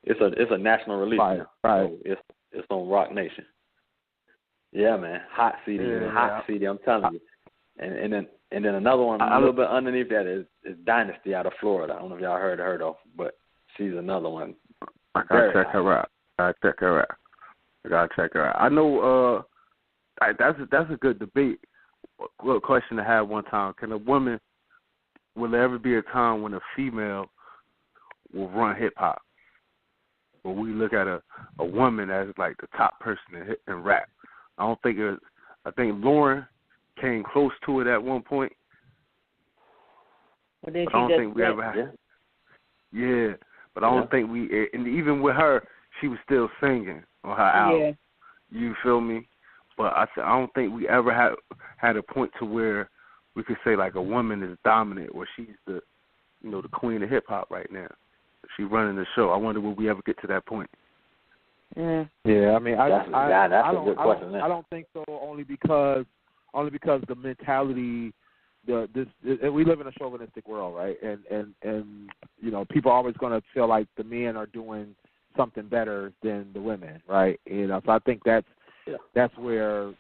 It's a national release now. Right. So it's on Rock Nation. Yeah, man, hot CD, CD. I'm telling you. And then another one a little bit underneath that is Dynasty out of Florida. I don't know if y'all heard her though, but she's another one. I gotta check her out. I gotta check her out. I know. That's a good debate. Good question to have one time. Will there ever be a time when a female will run hip hop? When we look at a woman as like the top person in rap. I think Lauren came close to it at one point. But then I don't think we ever had. Yeah, but I don't think we. And even with her, she was still singing on her album. Yeah. You feel me? But I don't think we ever had a point to where we could say like a woman is dominant or she's the queen of hip hop right now. She's running the show. I wonder will we ever get to that point. Yeah, I mean, that's a good question. I don't think so. Only because the mentality, we live in a chauvinistic world, right? And people are always going to feel like the men are doing something better than the women, right? So I think that's where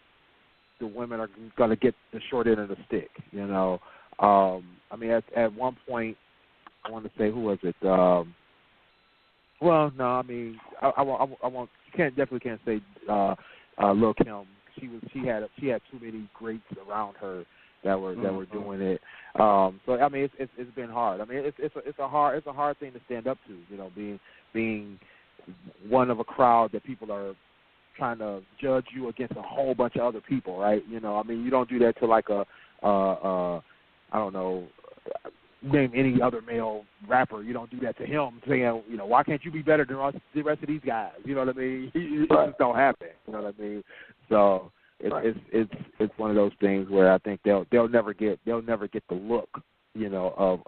the women are going to get the short end of the stick. I mean, at one point, I want to say, who was it? Well, no, I mean, I won't. Definitely can't say Lil Kim. She had too many greats around her that were doing it. So I mean, it's been hard. I mean, it's a hard thing to stand up to. Being one of a crowd that people are trying to judge you against a whole bunch of other people, right? I mean, you don't do that to like I don't know, name any other male rapper. You don't do that to him, saying, why can't you be better than the rest of these guys? You know what I mean? It just don't happen. You know what I mean? So it's one of those things where I think they'll never get the look, of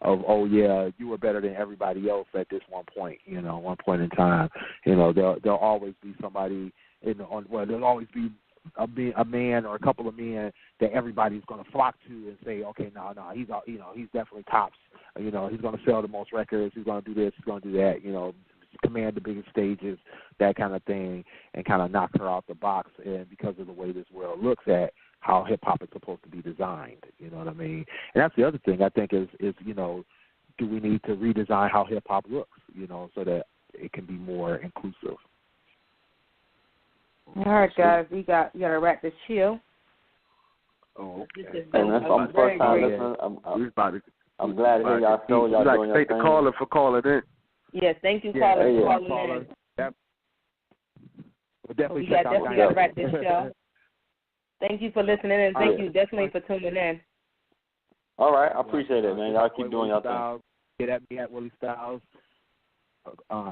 oh yeah, you were better than everybody else at this one point. One point in time. There'll always be somebody there'll always be a man or a couple of men that everybody's going to flock to and say, okay, no, he's definitely tops. He's going to sell the most records. He's going to do this. He's going to do that. Command the biggest stages, that kind of thing, and kind of knock her out the box. And because of the way this world looks at how hip hop is supposed to be designed, you know what I mean? And that's the other thing I think is do we need to redesign how hip hop looks, so that it can be more inclusive. All right, guys, you got to wrap this chill. Oh, okay. And that's my first time listening. I'm glad to hear y'all show. Y'all doing your thing. Thank the caller for calling in. Yes, thank you, caller, for calling in. Yep. We'll definitely got to wrap this show. Thank you for listening, and thank you definitely for tuning in. All right, I appreciate it, man. Y'all keep doing your thing. Get at me at Willie Styles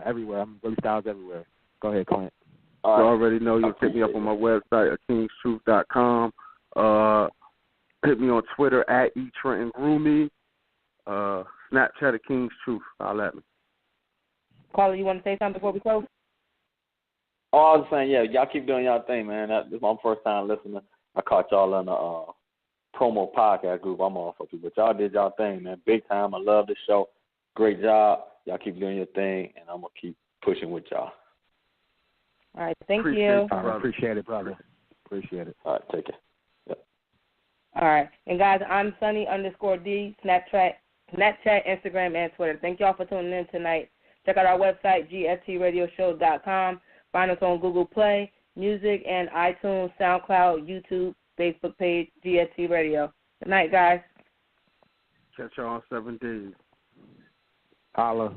everywhere. I'm Willie Styles everywhere. Go ahead, Clint. You already know you can hit me up on my website at kingstruth.com. Hit me on Twitter at eTrentonGroomy. Snapchat at King's Truth. Holler at me. Caller, you want to say something before we close? Oh, I was saying, y'all keep doing y'all thing, man. This is my first time listening. I caught y'all in the promo podcast group I'm on for people. But y'all did y'all thing, man. Big time. I love this show. Great job. Y'all keep doing your thing, and I'm going to keep pushing with y'all. All right, thank you. Appreciate it, brother. Appreciate it. All right, take care. Yep. All right, and guys, I'm Sunny_D, Snapchat, Instagram, and Twitter. Thank y'all for tuning in tonight. Check out our website, gftradioshow.com. Find us on Google Play, Music, and iTunes, SoundCloud, YouTube, Facebook page, GFT Radio. Good night, guys. Catch y'all in 7 days. Holla.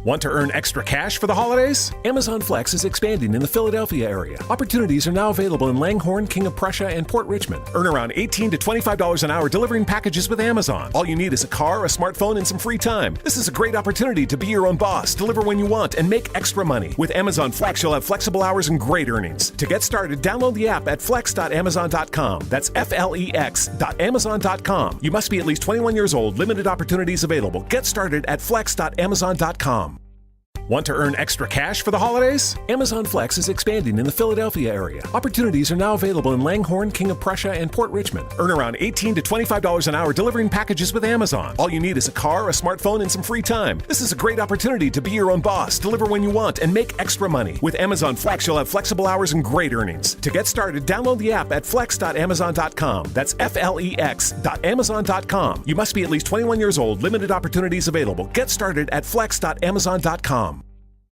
Want to earn extra cash for the holidays? Amazon Flex is expanding in the Philadelphia area. Opportunities are now available in Langhorne, King of Prussia, and Port Richmond. Earn around $18 to $25 an hour delivering packages with Amazon. All you need is a car, a smartphone, and some free time. This is a great opportunity to be your own boss, deliver when you want, and make extra money. With Amazon Flex, you'll have flexible hours and great earnings. To get started, download the app at flex.amazon.com. That's FLEX.amazon.com. You must be at least 21 years old. Limited opportunities available. Get started at flex.amazon.com. Want to earn extra cash for the holidays? Amazon Flex is expanding in the Philadelphia area. Opportunities are now available in Langhorne, King of Prussia, and Port Richmond. Earn around $18 to $25 an hour delivering packages with Amazon. All you need is a car, a smartphone, and some free time. This is a great opportunity to be your own boss, deliver when you want, and make extra money. With Amazon Flex, you'll have flexible hours and great earnings. To get started, download the app at flex.amazon.com. That's FLEX.amazon.com. You must be at least 21 years old. Limited opportunities available. Get started at flex.amazon.com.